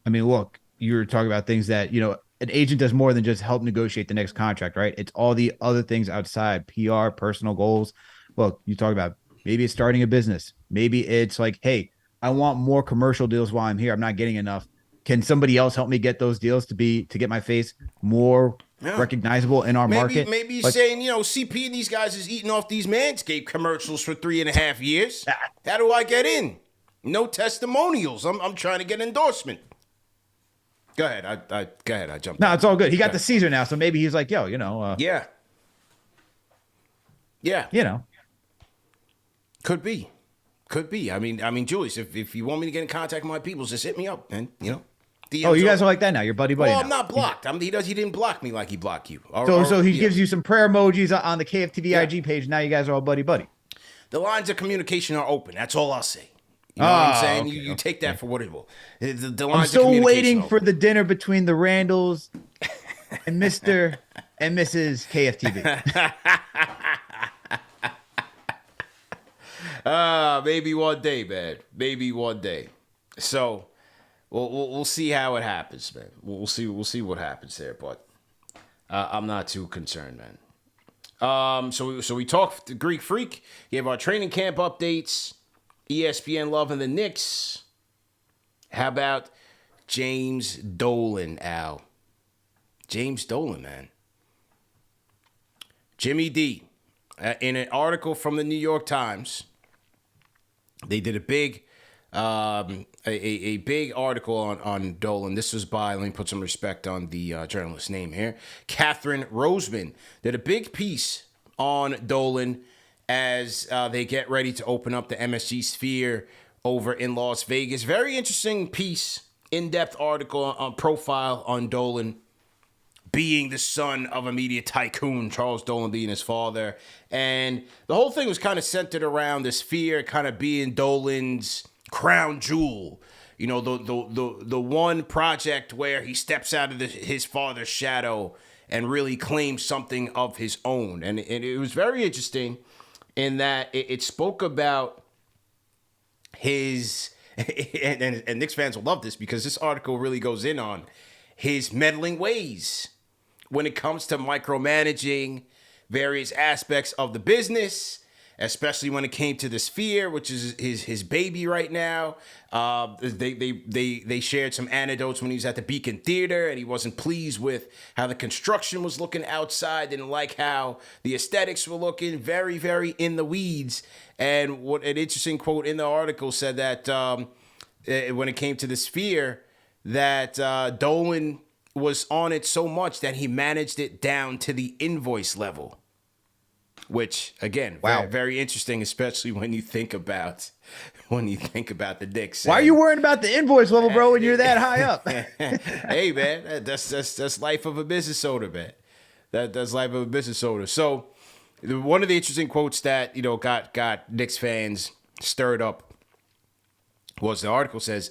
I mean, look, you're talking about things that an agent does more than just help negotiate the next contract, right? It's all the other things outside, PR, personal goals. Look, you talk about maybe it's starting a business. Maybe it's like, hey, I want more commercial deals while I'm here. I'm not getting enough. Can somebody else help me get those deals to get my face more recognizable in our market? Maybe he's saying, CP and these guys is eating off these Manscaped commercials for 3.5 years. How do I get in? No testimonials. I'm trying to get endorsement. Go ahead. I jumped. No, it's all good. He got the Caesar now, so maybe he's like, yo, yeah. Could be. I mean, Julius, if you want me to get in contact with my people, just hit me up, man. Oh, you guys are like that now. You're buddy. Well, now. I'm not blocked. He didn't block me like he blocked you. So he gives you some prayer emojis on the KFTV IG page. Now you guys are all buddy. The lines of communication are open. That's all I'll say. You know what I'm saying? Okay, you take that for what it will. The lines I'm of communication still waiting are for open. the dinner between the Randalls and Mr. and Mrs. KFTV. Maybe one day, man. Maybe one day. So we'll see how it happens, man. We'll see what happens there, but I'm not too concerned, man. So we talked to Greek Freak. You have our training camp updates. ESPN loving the Knicks. How about James Dolan, Al? James Dolan, man. Jimmy D, in an article from the New York Times, they did a big big article on Dolan. This was by, let me put some respect on the journalist's name here, Catherine Roseman. Did a big piece on Dolan as they get ready to open up the MSG Sphere over in Las Vegas. Very interesting piece, in-depth article on profile on Dolan being the son of a media tycoon, Charles Dolan being his father. And the whole thing was kind of centered around the Sphere kind of being Dolan's crown jewel. The one project where he steps out of his father's shadow and really claims something of his own. And it was very interesting in that it spoke about his, and Knicks fans will love this because this article really goes in on his meddling ways when it comes to micromanaging various aspects of the business, especially when it came to the Sphere, which is his baby right now. They shared some anecdotes when he was at the Beacon Theater and he wasn't pleased with how the construction was looking outside, didn't like how the aesthetics were looking, very, very in the weeds. And what an interesting quote in the article said that when it came to the Sphere, that Dolan was on it so much that he managed it down to the invoice level. Which, again, wow, very, very interesting, especially when you think about the Knicks. Why are you worrying about the invoice level, bro, when you're that high up? Hey, man, that's life of a business owner, man. That's life of a business owner. So, one of the interesting quotes that got Knicks fans stirred up was the article says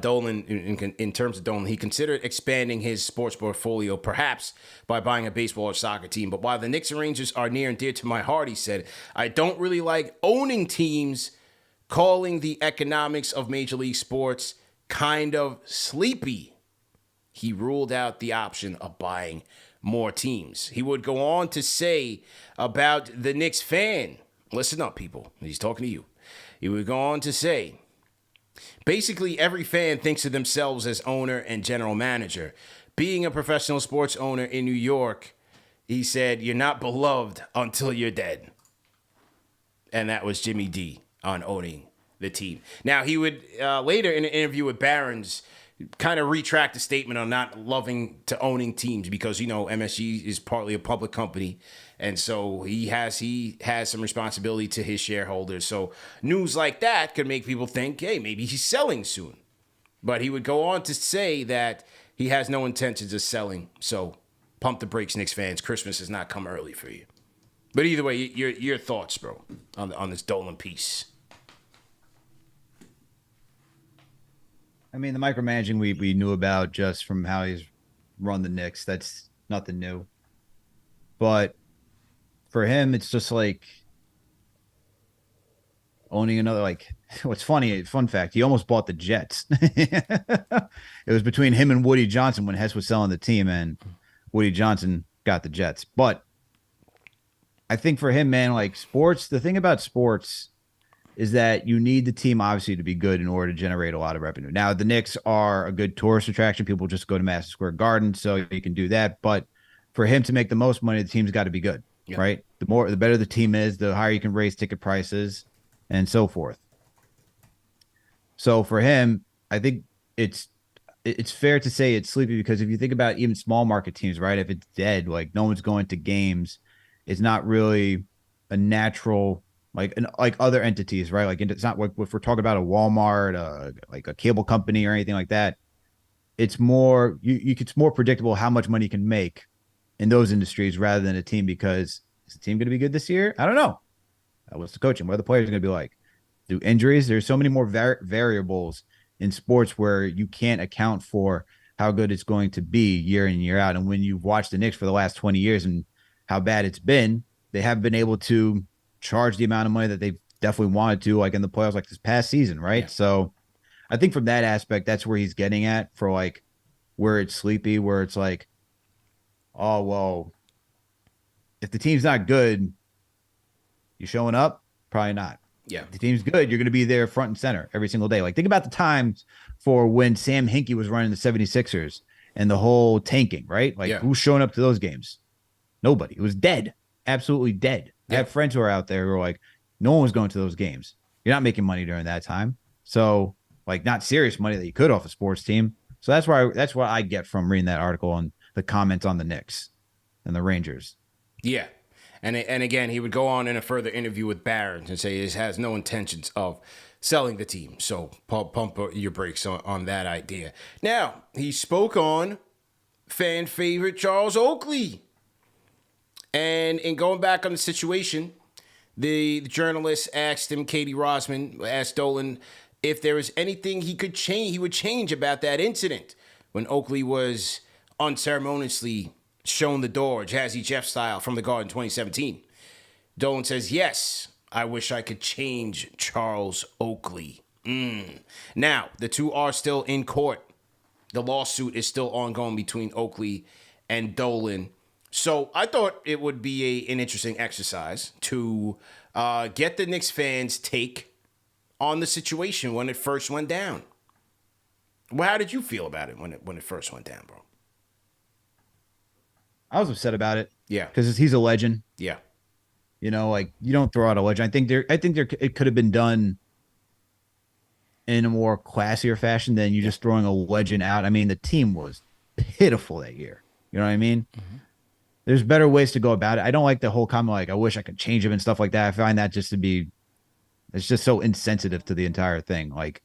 Dolan, in terms of Dolan, he considered expanding his sports portfolio, perhaps by buying a baseball or soccer team. But while the Knicks and Rangers are near and dear to my heart, he said, I don't really like owning teams, calling the economics of Major League Sports kind of sleepy. He ruled out the option of buying more teams. He would go on to say about the Knicks fan, listen up, people, he's talking to you. He would go on to say, basically, every fan thinks of themselves as owner and general manager. Being a professional sports owner in New York, he said, you're not beloved until you're dead. And that was Jimmy D on owning the team. Now, he would later in an interview with Barron's kind of retract the statement on not loving to owning teams because, MSG is partly a public company. And so he has some responsibility to his shareholders. So news like that could make people think, hey, maybe he's selling soon. But he would go on to say that he has no intentions of selling. So pump the brakes, Knicks fans. Christmas has not come early for you. But either way, your thoughts, bro, on this Dolan piece. I mean, the micromanaging we knew about just from how he's run the Knicks. That's nothing new. But for him, it's just like owning another, like, what's funny, fun fact, he almost bought the Jets. It was between him and Woody Johnson when Hess was selling the team, and Woody Johnson got the Jets. But I think for him, man, like sports, the thing about sports is that you need the team obviously to be good in order to generate a lot of revenue. Now, the Knicks are a good tourist attraction. People just go to Madison Square Garden, so you can do that. But for him to make the most money, the team's got to be good, right? The better the team is, the higher you can raise ticket prices and so forth. So for him, I think it's fair to say it's sleepy, because if you think about even small market teams, right? If it's dead, like no one's going to games, it's not really a natural, like other entities, right? Like it's not like if we're talking about a Walmart, like a cable company or anything like that. It's more it's more predictable how much money you can make in those industries rather than a team, because is the team going to be good this year? I don't know. What's the coaching? What are the players going to be like? Do injuries? There's so many more variables in sports where you can't account for how good it's going to be year in, year out. And when you've watched the Knicks for the last 20 years and how bad it's been, they haven't been able to charge the amount of money that they definitely wanted to, like in the playoffs, like this past season, right? Yeah. So I think from that aspect, that's where he's getting at, for like where it's sleepy, where it's like, oh, well, if the team's not good, you showing up? Probably not. Yeah. If the team's good, you're going to be there front and center every single day. Like, think about the times for when Sam Hinkie was running the 76ers and the whole tanking, right? Like, who's showing up to those games? Nobody. It was dead. Absolutely dead. I have friends who are out there who are like, no one was going to those games. You're not making money during that time. So, like, not serious money that you could off a sports team. So that's what I get from reading that article and the comments on the Knicks and the Rangers. Yeah. And again, he would go on in a further interview with Barons and say he has no intentions of selling the team. So pump your brakes on that idea. Now, he spoke on fan favorite Charles Oakley. And in going back on the situation, the journalist asked him, Katie Rosman asked Dolan, if there was anything he would change about that incident when Oakley was unceremoniously shown the door, Jazzy Jeff style, from the Garden 2017. Dolan says, yes, I wish I could change Charles Oakley. Now, the two are still in court. The lawsuit is still ongoing between Oakley and Dolan. So I thought it would be an interesting exercise to get the Knicks fans' take on the situation when it first went down. Well, how did you feel about it when it first went down, bro? I was upset about it. Yeah. Because he's a legend. Yeah. You know, like, you don't throw out a legend. I think it could have been done in a more classier fashion than you just throwing a legend out. I mean, the team was pitiful that year. You know what I mean? Mm-hmm. There's better ways to go about it. I don't like the whole comment, like, I wish I could change him and stuff like that. I find that just to be, it's just so insensitive to the entire thing. Like,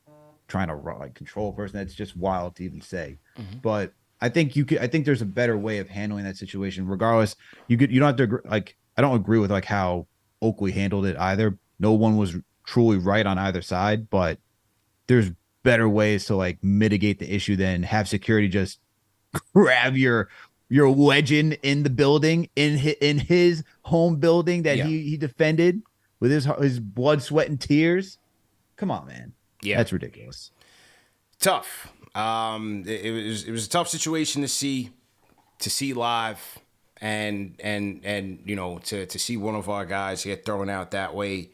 trying to like control a person. That's just wild to even say. Mm-hmm. But I think there's a better way of handling that situation. Regardless, you don't have to agree, like, I don't agree with like how Oakley handled it either. No one was truly right on either side, but there's better ways to like mitigate the issue than have security just grab your legend in the building, in his home building that he defended with his blood, sweat, and tears. Come on, man. Yeah, that's ridiculous. Tough. It was a tough situation to see live, and you know, to see one of our guys get thrown out that way.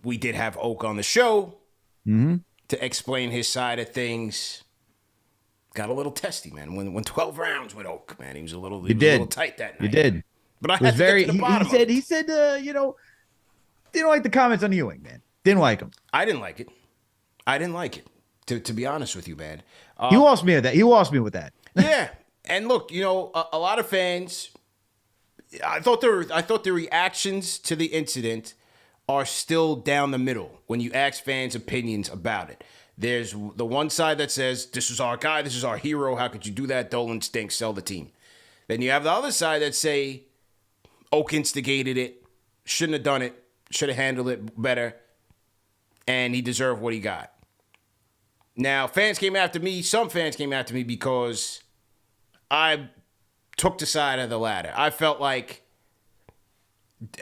We did have Oak on the show to explain his side of things. Got a little testy, man. When 12 rounds with Oak, man, he was a little tight that night. He did. But I had to get to the bottom of it. He said, you know, didn't like the comments on Ewing, man. Didn't like him. I didn't like it. To be honest with you, man. He lost me at that. He lost me with that. Yeah. And look, you know, a lot of fans, I thought the reactions to the incident are still down the middle when you ask fans' opinions about it. There's the one side that says, this is our guy, this is our hero, how could you do that? Dolan stinks, sell the team. Then you have the other side that say, Oak instigated it, shouldn't have done it, should have handled it better, and he deserved what he got. Now, some fans came after me because I took the side of the ladder. I felt like,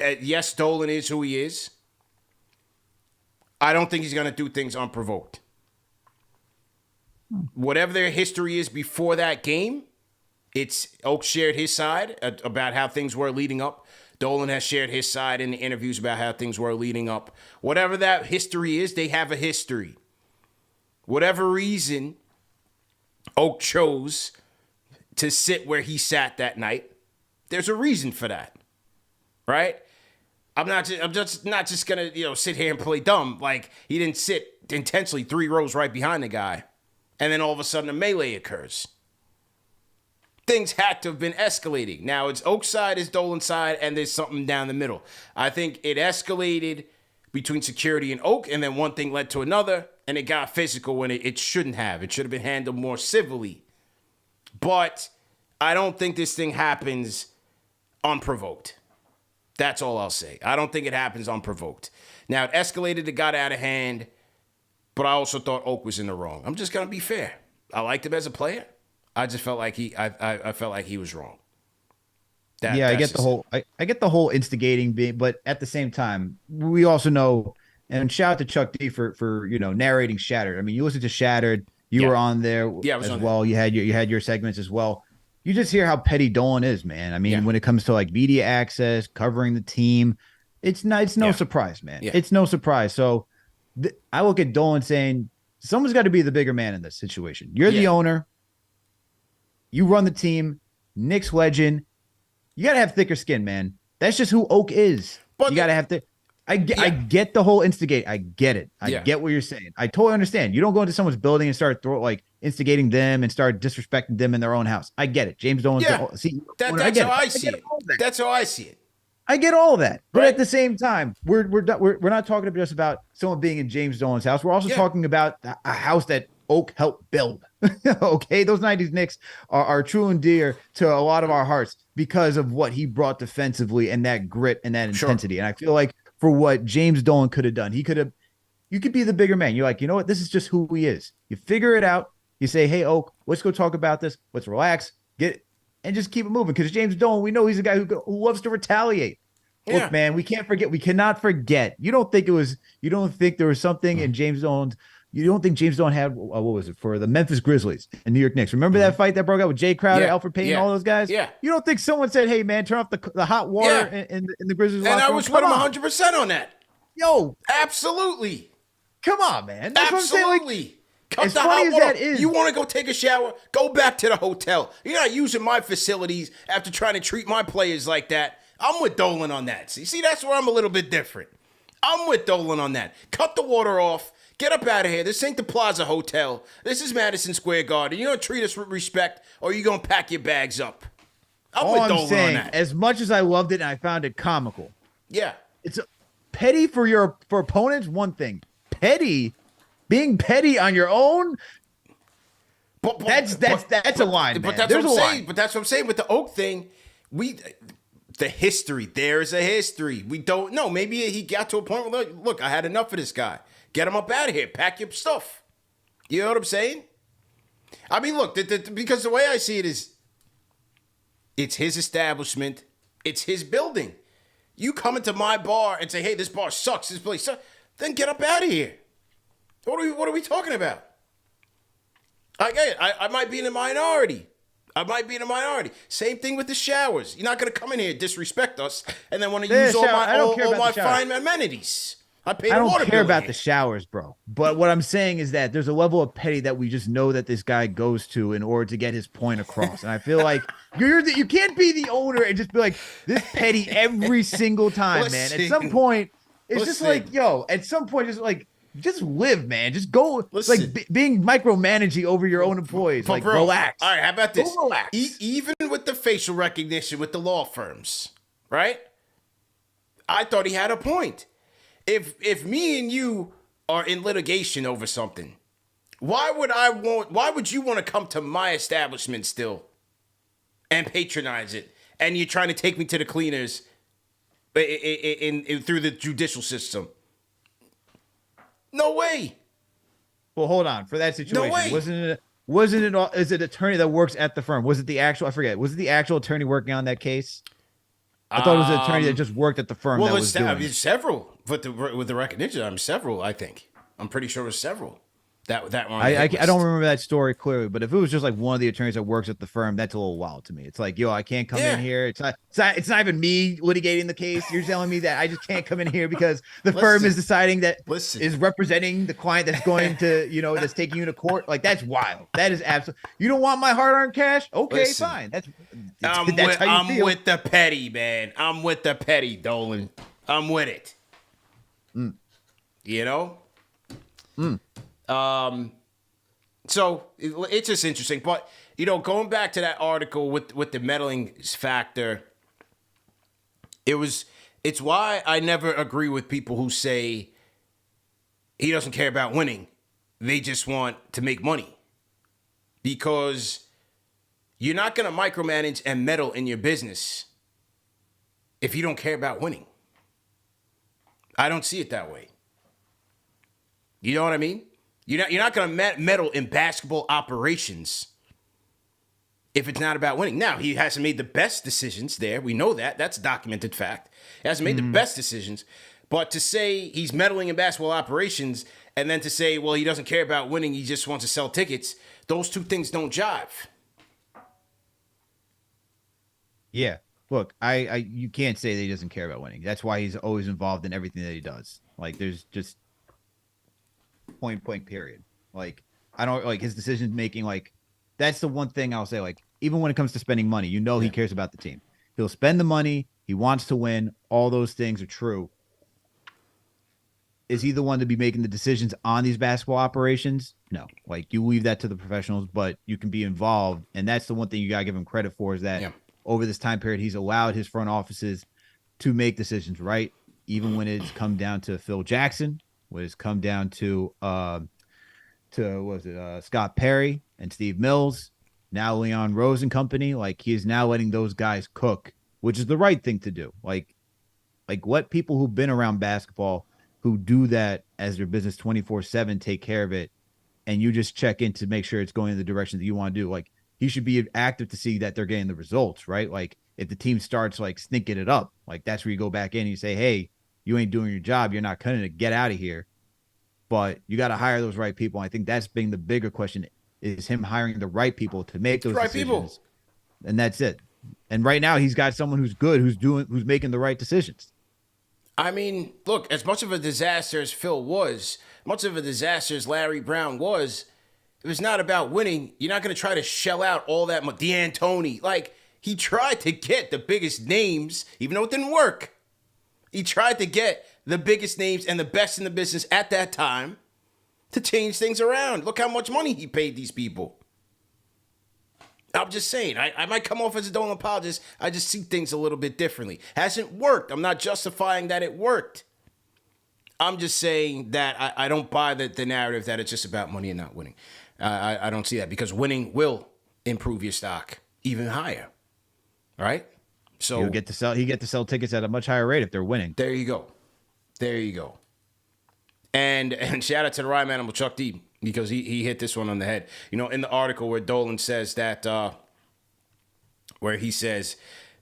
yes, Dolan is who he is. I don't think he's going to do things unprovoked. Whatever their history is before that game, Oak shared his side about how things were leading up. Dolan has shared his side in the interviews about how things were leading up. Whatever that history is, they have a history. Whatever reason Oak chose to sit where he sat that night, there's a reason for that, right? I'm just not just gonna sit here and play dumb. Like, he didn't sit intentionally 3 rows right behind the guy, and then all of a sudden a melee occurs. Things had to have been escalating. Now it's Oak's side, it's Dolan's side, and there's something down the middle. I think it escalated between security and Oak, and then one thing led to another, and it got physical when it shouldn't have. It should have been handled more civilly. But I don't think this thing happens unprovoked. That's all I'll say. I don't think it happens unprovoked. Now, it escalated, it got out of hand, but I also thought Oak was in the wrong. I'm just going to be fair. I liked him as a player. I just felt like I felt like he was wrong. I get the whole instigating being, but at the same time, we also know, and shout out to Chuck D for narrating Shattered. I mean, you listen to Shattered, you were on there as well. You had your segments as well. You just hear how petty Dolan is, man. I mean, when it comes to like media access, covering the team, it's no surprise, man. Yeah. It's no surprise. So I look at Dolan saying, someone's got to be the bigger man in this situation. You're the owner. You run the team, Knicks legend. You got to have thicker skin, man. That's just who Oak is. But you got to have to. I get the whole instigate. I get it. I get what you're saying. I totally understand. You don't go into someone's building and start instigating them and start disrespecting them in their own house. I get it. James Dolan. That's how I see it. That's how I see it. I get all that, but at the same time, we're not talking just about someone being in James Dolan's house. We're also talking about a house that Oak helped build. Okay, those 90s Knicks are true and dear to a lot of our hearts because of what he brought defensively and that grit and that intensity. And I feel like for what James Dolan could have done, you could be the bigger man. You're like, you know what? This is just who he is. You figure it out. You say, hey, Oak, let's go talk about this. Let's relax, and just keep it moving. Because James Dolan, we know he's a guy who loves to retaliate. Yeah. Look, man, we cannot forget. You don't think there was something in James Dolan's. You don't think James Dolan had, what was it, for the Memphis Grizzlies and New York Knicks? Remember that fight that broke out with Jay Crowder, Alfred Payton, all those guys? Yeah. You don't think someone said, hey, man, turn off the hot water in the Grizzlies locker room? And I was with him 100% on that. Yo. Absolutely. Come on, man. That's absolutely. What I'm saying. Like, cut as the funny hot as water. that is. You want to go take a shower? Go back to the hotel. You're not using my facilities after trying to treat my players like that. I'm with Dolan on that. See, that's where I'm a little bit different. I'm with Dolan on that. Cut the water off. Get up out of here. This ain't the Plaza Hotel. This is Madison Square Garden. You're going to treat us with respect, or you're going to pack your bags up. I'm with Dolan on that. As much as I loved it and I found it comical. Yeah. It's petty for opponents, one thing. Being petty on your own, that's a line, man. But that's what I'm saying. But that's what I'm saying with the Oak thing. The history. There's a history. We don't know. Maybe he got to a point where, look, I had enough of this guy. Get him up out of here. Pack your stuff. You know what I'm saying? I mean, look, because the way I see it is, it's his establishment. It's his building. You come into my bar and say, hey, this bar sucks. This place sucks. Then get up out of here. What are we talking about? I might be in the minority. Same thing with the showers. You're not going to come in here and disrespect us and then want to use all my fine amenities. I don't care about the showers, bro. But what I'm saying is that there's a level of petty that we just know that this guy goes to in order to get his point across. And I feel like you can't be the owner and just be like this petty every single time, man. At some point, it's just like, yo, at some point, just live, man. Just go. Being micromanaging over your own employees. Bro, relax. All right, how about this? Go relax. Even with the facial recognition with the law firms, right? I thought he had a point. If me and you are in litigation over something, why would you want to come to my establishment still and patronize it? And you're trying to take me to the cleaners through the judicial system? No way. Well, hold on. For that situation, Wasn't it? Is it attorney that works at the firm? Was it the actual? I forget. Was it the actual attorney working on that case? I thought it was an attorney that just worked at the firm. Well, that was doing there's several with the recognition. Several. I think I'm pretty sure it was several. That one. I don't remember that story clearly, but if it was just like one of the attorneys that works at the firm, that's a little wild to me. It's like, yo, I can't come in here. It's not even me litigating the case. You're telling me that I just can't come in here because the firm is deciding that is representing the client that's going to, that's taking you to court. Like, that's wild. That is absolutely. You don't want my hard-earned cash? Okay, fine. I'm with the petty, man. I'm with the petty, Dolan. I'm with it. So it's just interesting, but going back to that article with the meddling factor, it's why I never agree with people who say he doesn't care about winning. They just want to make money, because you're not going to micromanage and meddle in your business if you don't care about winning. I don't see it that way. You know what I mean? You're not going to meddle in basketball operations if it's not about winning. Now, he hasn't made the best decisions there. We know that. That's a documented fact. He hasn't made the best decisions. But to say he's meddling in basketball operations and then to say, well, he doesn't care about winning, he just wants to sell tickets, those two things don't jive. Yeah. Look, you can't say that he doesn't care about winning. That's why he's always involved in everything that he does. Like, there's just point period. Like, I don't like his decision making. Like, that's the one thing I'll say. Like, even when it comes to spending money, he cares about the team. He'll spend the money. He wants to win. All those things are true. Is he the one to be making the decisions on these basketball operations? No. Like, you leave that to the professionals, but you can be involved. And that's the one thing you gotta give him credit for, is that over this time period, he's allowed his front offices to make decisions, right? Even when it's come down to Phil Jackson, when it's come down to Scott Perry and Steve Mills, now Leon Rose and company. Like, he is now letting those guys cook, which is the right thing to do. Like let people who've been around basketball, who do that as their business 24/7, take care of it, and you just check in to make sure it's going in the direction that you want to do. Like, he should be active to see that they're getting the results, right? Like, if the team starts like stinking it up, like, that's where you go back in and you say, hey, you ain't doing your job. You're not cutting it. Get out of here. But you got to hire those right people. I think that's been the bigger question, is him hiring the right people to make those decisions. People. And that's it. And right now he's got someone who's good, who's making the right decisions. I mean, look, as much of a disaster as Phil was, much of a disaster as Larry Brown was, it was not about winning. You're not going to try to shell out all that money. D'Antoni, like, he tried to get the biggest names, even though it didn't work. He tried to get the biggest names and the best in the business at that time to change things around. Look how much money he paid these people. I'm just saying, I might come off as a Dolan apologist. I just see things a little bit differently. Hasn't worked. I'm not justifying that it worked. I'm just saying that I don't buy the narrative that it's just about money and not winning. I don't see that, because winning will improve your stock even higher. Right? So he get to sell tickets at a much higher rate if they're winning. There you go. And shout out to the Rhyme Animal, Chuck D, because he hit this one on the head. In the article where Dolan says that, where he says,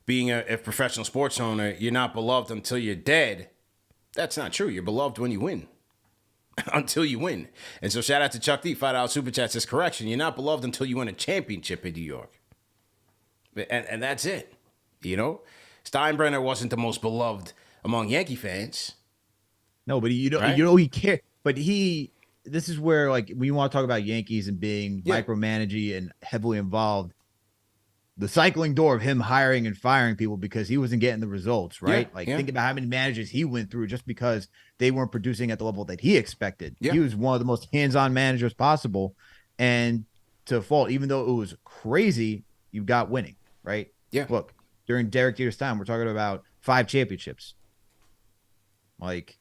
being a professional sports owner, you're not beloved until you're dead. That's not true. You're beloved when you win. Until you win. And so shout out to Chuck D, $5 Super Chat says, correction, you're not beloved until you win a championship in New York. And that's it. Steinbrenner wasn't the most beloved among Yankee fans. No, but he cared. But this is where, like, when you want to talk about Yankees and being micromanaging and heavily involved, the cycling door of him hiring and firing people because he wasn't getting the results, right? Think about how many managers he went through just because they weren't producing at the level that he expected. Yeah. He was one of the most hands-on managers possible. And to fault, even though it was crazy, you got winning, right? Yeah. Look, during Derek Jeter's time, we're talking about 5 championships. Like,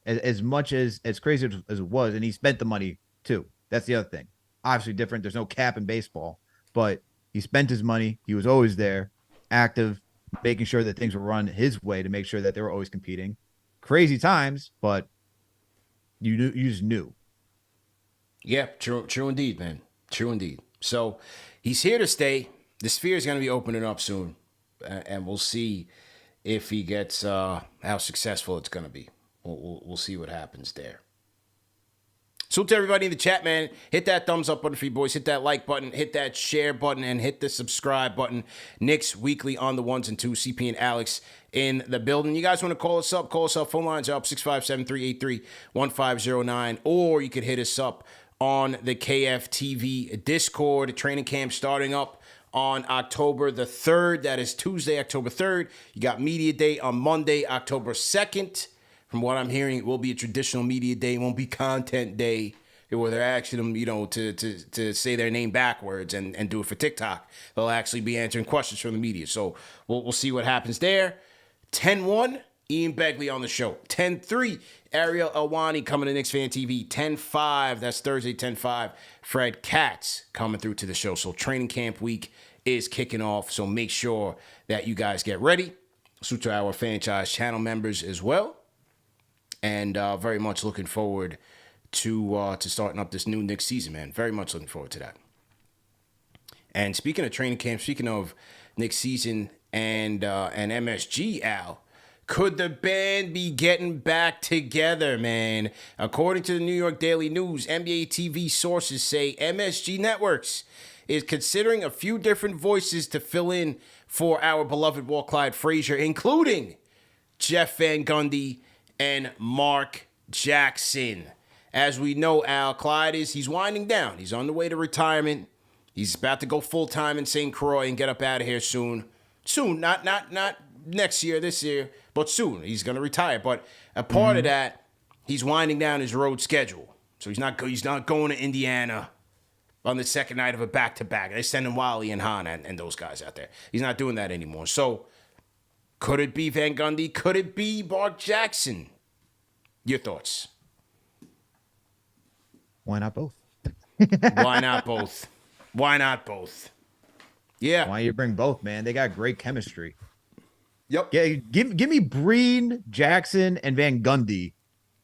as much as crazy as it was, and he spent the money too. That's the other thing. Obviously different. There's no cap in baseball, but he spent his money. He was always there, active, making sure that things were run his way to make sure that they were always competing. Crazy times, but you just knew. Yeah, true indeed, man. True indeed. So he's here to stay. The sphere is going to be opening up soon, and we'll see if he gets how successful it's going to be. We'll see what happens there. So to everybody in the chat, man, hit that thumbs up button for you boys. Hit that like button, hit that share button, and hit the subscribe button. Knicks Weekly on the ones and twos. CP and Alex in the building. You guys want to call us up? Call us up. Phone lines are up 657-383-1509. Or you could hit us up on the KFTV Discord. Training camp starting up on October the 3rd. That is Tuesday, October 3rd. You got Media Day on Monday, October 2nd. From what I'm hearing, it will be a traditional media day. It won't be content day where they're asking them, to say their name backwards and do it for TikTok. They'll actually be answering questions from the media. So we'll see what happens there. 10-1, Ian Begley on the show. 10-3, Ariel Helwani coming to Knicks Fan TV. 10-5, that's Thursday, 10-5, Fred Katz coming through to the show. So training camp week is kicking off. So make sure that you guys get ready. So to our Fanchise channel members as well. And very much looking forward to starting up this new Knicks season, man. Very much looking forward to that. And speaking of training camp, speaking of Knicks season and MSG, Al, could the band be getting back together, man? According to the New York Daily News, NBA TV sources say MSG Networks is considering a few different voices to fill in for our beloved Walt Clyde Frazier, including Jeff Van Gundy and Mark Jackson. As we know, Al, Clyde he's winding down. He's on the way to retirement. He's about to go full-time in St. Croix and get up out of here soon. Soon, not next year, this year, but soon. He's going to retire. But a part of that, he's winding down his road schedule. So he's not going to Indiana on the second night of a back-to-back. They're sending Wally and Han and those guys out there. He's not doing that anymore. So could it be Van Gundy? Could it be Mark Jackson? Your thoughts? Why not both? Why not both? Why not both? Yeah. Why you bring both, man? They got great chemistry. Yep. Yeah, give me Breen, Jackson, and Van Gundy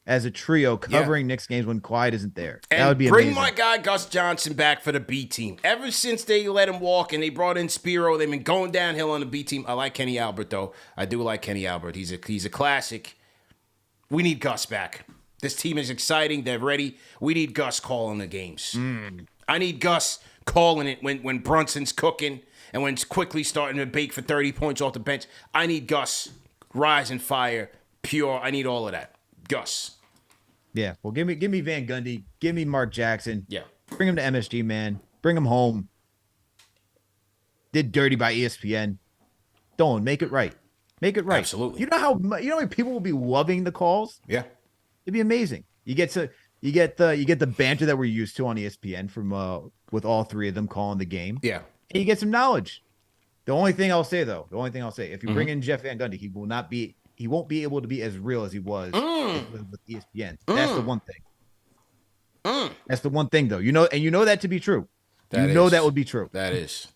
as a trio covering Knicks games when Clyde isn't there. And that would be bring amazing. my guy Gus Johnson back for the B team. Ever since they let him walk and they brought in Spiro, they've been going downhill on the B team. I like Kenny Albert, though. I do like Kenny Albert. He's a classic. We need Gus back. This team is exciting. They're ready. We need Gus calling the games. I need Gus calling it when Brunson's cooking and when it's quickly starting to bake for 30 points off the bench. I need Gus rising fire, pure. I need all of that. Gus. Yeah, well, give me Van Gundy. Give me Mark Jackson. Yeah. Bring him to MSG, man. Bring him home. Did dirty by ESPN. Don't make it right. Make it right. Absolutely. You know how many people will be loving the calls? Yeah. It'd be amazing. You get the banter that we're used to on ESPN from with all three of them calling the game. Yeah. And you get some knowledge. The only thing I'll say, if you bring in Jeff Van Gundy, he won't be able to be as real as he was with ESPN. That's the one thing. That's the one thing, though. You know that to be true. That would be true. That is.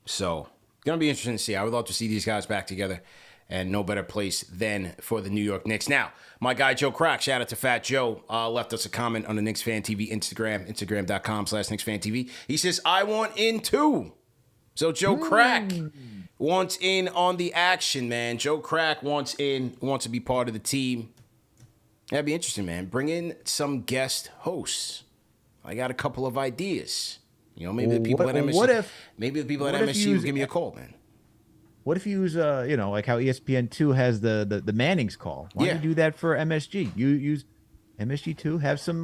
So, gonna be interesting to see. I would love to see these guys back together, and no better place than for the New York Knicks. Now, my guy Joe Crack, shout out to Fat Joe, left us a comment on the Knicks Fan TV Instagram, instagram.com/KnicksFanTV. He says, I want in too. So Joe Crack wants in on the action, man. Joe Crack wants to be part of the team. That'd be interesting, man. Bring in some guest hosts. I got a couple of ideas. Maybe the people at MSG will give me a call, man. What if you use, like how ESPN2 has the Mannings call? Why don't you do that for MSG? You use MSG2, have some,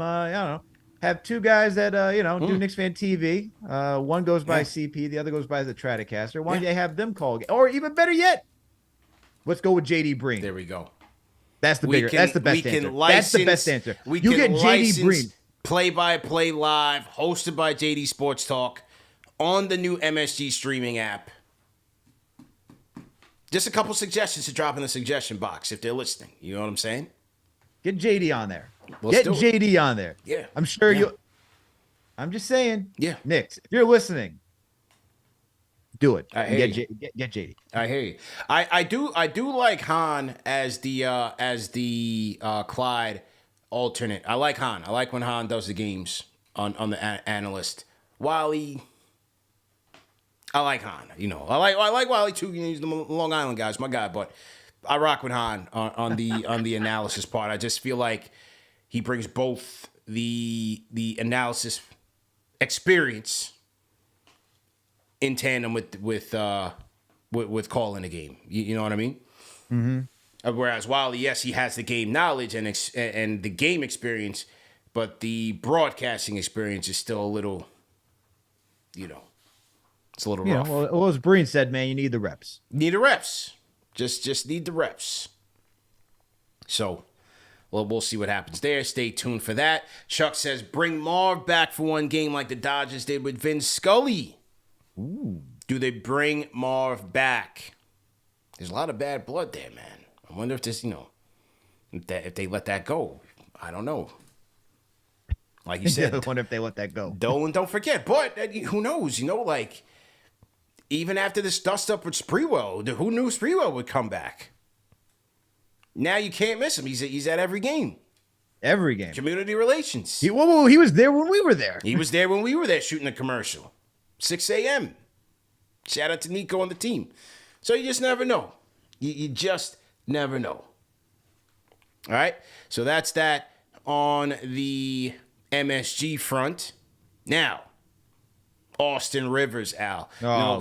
have two guys that, do Knicks Fan TV. One goes by CP, the other goes by the Stratocaster. Why don't you have them call? Or even better yet, let's go with JD Breen. There we go. That's the best answer. That's the best answer. You get JD Breen. Play-by-play live, hosted by JD Sports Talk on the new MSG streaming app. Just a couple suggestions to drop in the suggestion box if they're listening. You know what I'm saying? Get JD on there. Get JD on there. Yeah. I'm sure you. I'm just saying. Yeah. Knicks, if you're listening, do it. Get JD. I hear you. I do like Han as the Clyde alternate. I like Han. I like when Han does the games on the analyst. Wally, I like Han. I like Wally too. He's the Long Island guy's my guy, but I rock with Han on the analysis part. I just feel like he brings both the analysis experience in tandem with calling a game. You know what I mean? Mm-hmm. Whereas Wally, yes, he has the game knowledge and the game experience, but the broadcasting experience is still a little, it's a little rough. Well, as Breen said, man, you need the reps. Need the reps. Just need the reps. So, well, we'll see what happens there. Stay tuned for that. Chuck says, bring Marv back for one game like the Dodgers did with Vin Scully. Ooh. Do they bring Marv back? There's a lot of bad blood there, man. I wonder if this, if they let that go. I don't know. Like you said. I wonder if they let that go. Dolan, don't forget. But who knows? Even after this dust up with Sprewell, who knew Sprewell would come back? Now you can't miss him. He's at every game. Every game. Community relations. He was there when we were there. He was there when we were there shooting a commercial. 6 a.m. Shout out to Nico on the team. So you just never know. You just never know. All right? So that's that on the MSG front. Now, Austin Rivers, Al.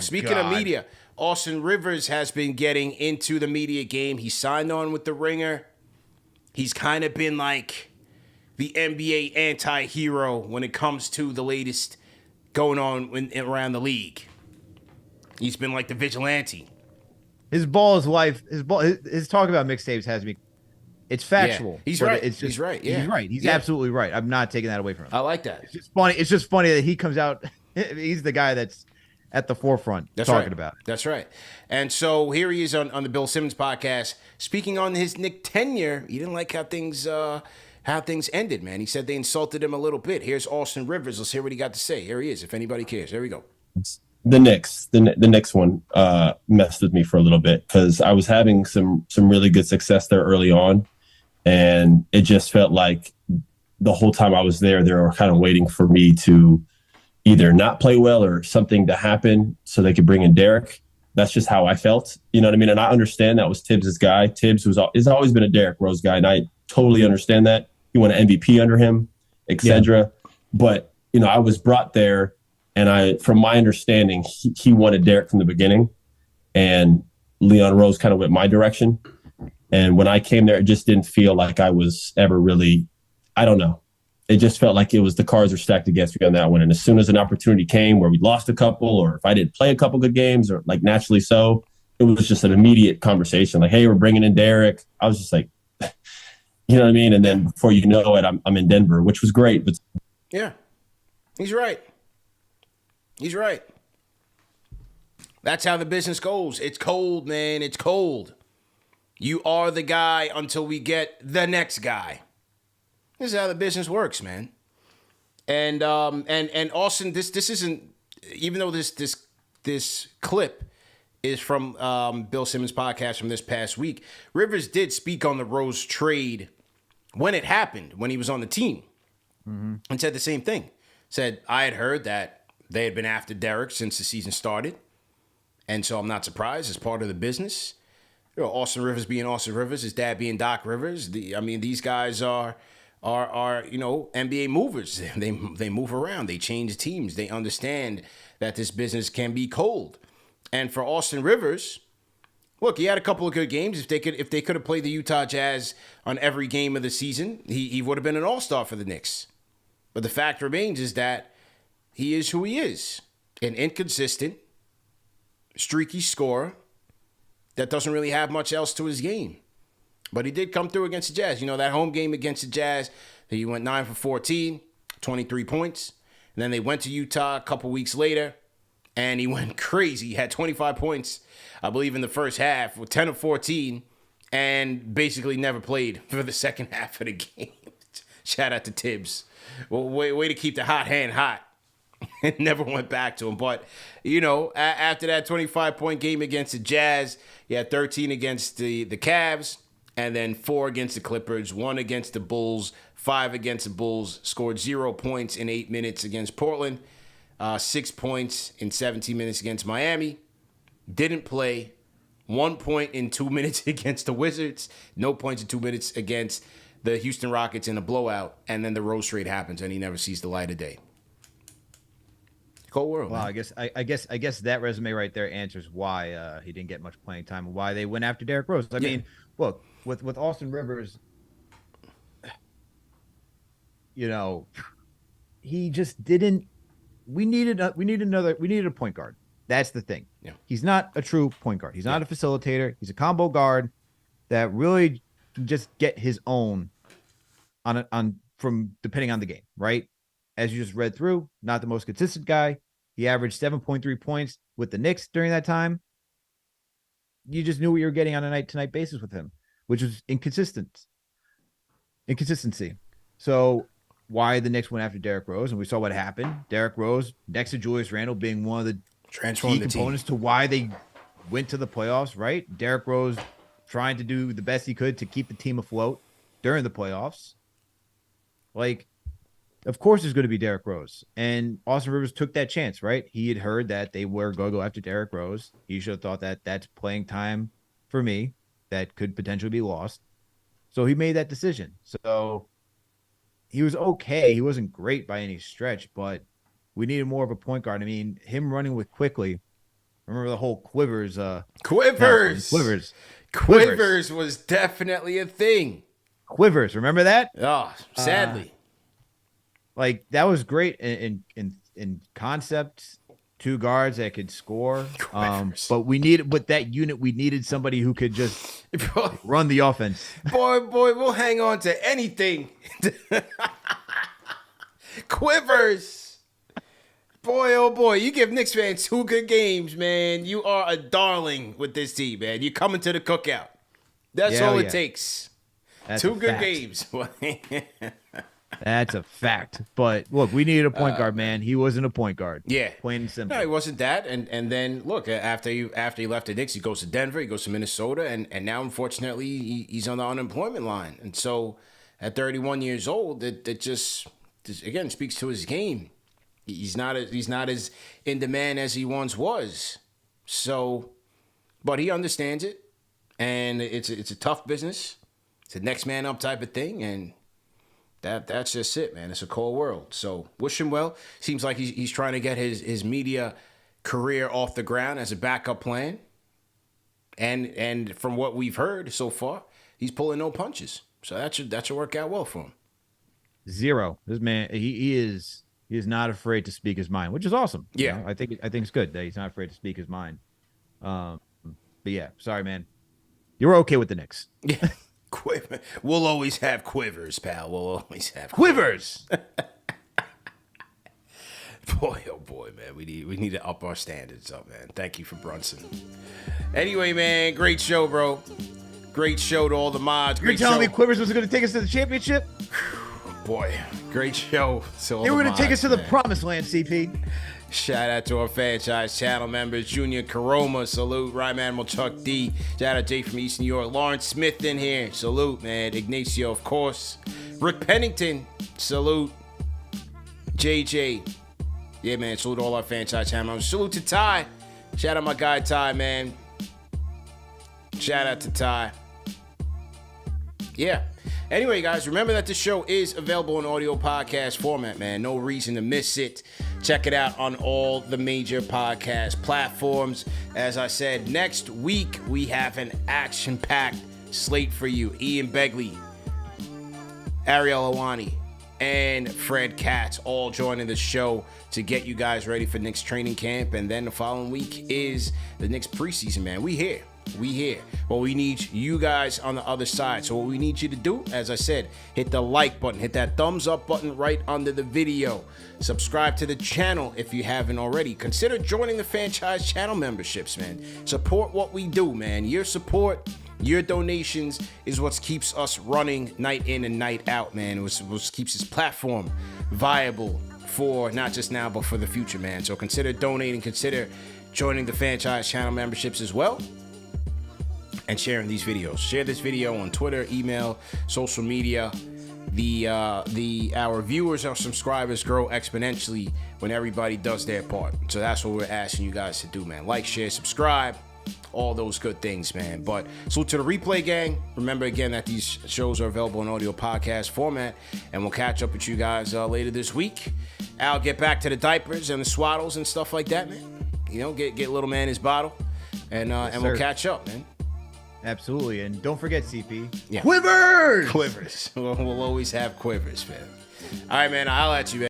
Speaking of media, Austin Rivers has been getting into the media game. He signed on with the Ringer. He's kind of been like the NBA anti-hero when it comes to the latest going on around the league. He's been like the vigilante. His ball is life. His talk about mixtapes has me. It's factual. Yeah, he's right. He's right. Yeah. He's right. He's absolutely right. I'm not taking that away from him. I like that. It's just funny that he comes out. He's the guy that's at the forefront talking about it. That's right. And so here he is on the Bill Simmons podcast speaking on his Knick tenure. He didn't like how things ended, man. He said they insulted him a little bit. Here's Austin Rivers. Let's hear what he got to say. Here he is, if anybody cares. Here we go. The Knicks one messed with me for a little bit because I was having some really good success there early on, and it just felt like the whole time I was there, they were kind of waiting for me to either not play well or something to happen so they could bring in Derek. That's just how I felt. You know what I mean? And I understand that was Tibbs' guy. Tibbs has always been a Derrick Rose guy, and I totally understand that. He won an MVP under him, etc. Yeah. But, I was brought there, and from my understanding, he wanted Derek from the beginning, and Leon Rose kind of went my direction. And when I came there, it just didn't feel like I was ever really, I don't know. It just felt like it was the cards were stacked against me on that one. And as soon as an opportunity came where we lost a couple, or if I didn't play a couple good games, or like naturally so, it was just an immediate conversation. Like, hey, we're bringing in Derek. I was just like, you know what I mean? And then before you know it, I'm in Denver, which was great. But yeah, he's right. He's right. That's how the business goes. It's cold, man. It's cold. You are the guy until we get the next guy. This is how the business works, man. And Austin, this isn't, even though this clip is from Bill Simmons' podcast from this past week, Rivers did speak on the Rose trade when it happened, when he was on the team, and said the same thing. Said, I had heard that they had been after Derek since the season started, and so I'm not surprised. It's part of the business. Austin Rivers being Austin Rivers, his dad being Doc Rivers. These guys are NBA movers. They move around. They change teams. They understand that this business can be cold. And for Austin Rivers, look, he had a couple of good games. If they could have played the Utah Jazz on every game of the season, he would have been an all-star for the Knicks. But the fact remains is that he is who he is, an inconsistent, streaky scorer that doesn't really have much else to his game. But he did come through against the Jazz. That home game against the Jazz, he went 9 for 14, 23 points. And then they went to Utah a couple weeks later, and he went crazy. He had 25 points, I believe, in the first half with 10 of 14, and basically never played for the second half of the game. Shout out to Tibbs. Well, way to keep the hot hand hot. It never went back to him. But, after that 25-point game against the Jazz, he had 13 against the Cavs. and then 4 against the Clippers, 1 against the Bulls, 5 against the Bulls, scored 0 points in 8 minutes against Portland, 6 points in 17 minutes against Miami, didn't play, 1 point in 2 minutes against the Wizards, no points in 2 minutes against the Houston Rockets in a blowout, and then the road straight happens, and he never sees the light of day. Cold world. Well, man. I guess that resume right there answers why he didn't get much playing time and why they went after Derrick Rose. I mean, look, with Austin Rivers, he just didn't. We needed a point guard. That's the thing. Yeah. He's not a true point guard. He's not a facilitator. He's a combo guard that really can just get his own from depending on the game, right? As you just read through, not the most consistent guy. He averaged 7.3 points with the Knicks during that time. You just knew what you were getting on a night-to-night basis with him, which was inconsistency. So why the Knicks went after Derrick Rose, and we saw what happened. Derrick Rose, next to Julius Randle, being one of the key components to why they went to the playoffs, right? Derrick Rose trying to do the best he could to keep the team afloat during the playoffs. Of course there's going to be Derrick Rose. And Austin Rivers took that chance, right? He had heard that they were going to go after Derrick Rose. He should have thought that that's playing time for me that could potentially be lost. So he made that decision. So he was okay. He wasn't great by any stretch, but we needed more of a point guard. I mean, Him running with Quickley. Remember the whole Quivers was definitely a thing. Quivers, remember that? Oh, sadly. That was great in concept, 2 guards that could score. But with that unit, we needed somebody who could just run the offense. Boy, we'll hang on to anything. Quivers. Boy, oh boy, you give Knicks fans 2 good games, man. You are a darling with this team, man. You're coming to the cookout. That's all it takes. That's 2 good games. That's a fact. But look, we needed a point guard, man. He wasn't a point guard. Yeah. Plain and simple. No, he wasn't that. And then look, after he left the Knicks, he goes to Denver, he goes to Minnesota, and now unfortunately he's on the unemployment line. And so at 31 years old, it just again speaks to his game. He's not as in demand as he once was. So, but he understands it, and it's a tough business. It's a next man up type of thing, and that's just it, man. It's a cold world. So wish him well. Seems like he's trying to get his media career off the ground as a backup plan. And from what we've heard so far, he's pulling no punches. So that should work out well for him. Zero. This man, he is not afraid to speak his mind, which is awesome. Yeah. I think it's good that he's not afraid to speak his mind. But yeah, sorry, man. You're okay with the Knicks. Yeah. We'll always have Quivers, pal. We'll always have Quivers. Boy, oh boy, man. We need to up our standards up, man. Thank you for Brunson. Anyway, man, great show, bro. Great show to all the mods. You're telling me Quivers was going to take us to the championship? Boy, great show. They were going to take us to the promised land, CP. Shout out to our Fanchise channel members, Junior Karoma, salute. Rhyme Animal Chuck D, shout out Jay from East New York. Lawrence Smith in here, salute, man. Ignacio, of course. Rick Pennington, salute. JJ, yeah, man, salute all our Fanchise channel members. Salute to Ty, shout out my guy Ty, man. Shout out to Ty. Yeah. Anyway, guys, remember that the show is available in audio podcast format, man. No reason to miss it. Check it out on all the major podcast platforms. As I said, next week we have an action-packed slate for you. Ian Begley, Ariel Helwani, and Fred Katz all joining the show to get you guys ready for Knicks training camp. And then the following week is the Knicks preseason, man. We here. But we need you guys on the other side. So what we need you to do, as I said, hit the like button, hit that thumbs up button right under the video. Subscribe to the channel if you haven't already. Consider joining the Fanchise channel memberships, man. Support what we do, man. Your support, your donations is what keeps us running night in and night out, man. It was what keeps this platform viable for not just now, but for the future, man. So consider donating, consider joining the Fanchise channel memberships as well. and sharing these videos. Share this video on Twitter, email, social media. Our viewers, our subscribers grow exponentially when everybody does their part. So that's what we're asking you guys to do, man. Like, share, subscribe, all those good things, man. But salute to the replay gang. Remember again that these shows are available in audio podcast format, and we'll catch up with you guys later this week. I'll get back to the diapers and the swaddles and stuff like that, man. You know, get little man his bottle, and we'll catch up, man. Absolutely. And don't forget, CP. Yeah. Quivers! Quivers. We'll always have quivers, man. All right, man. I'll at you, man.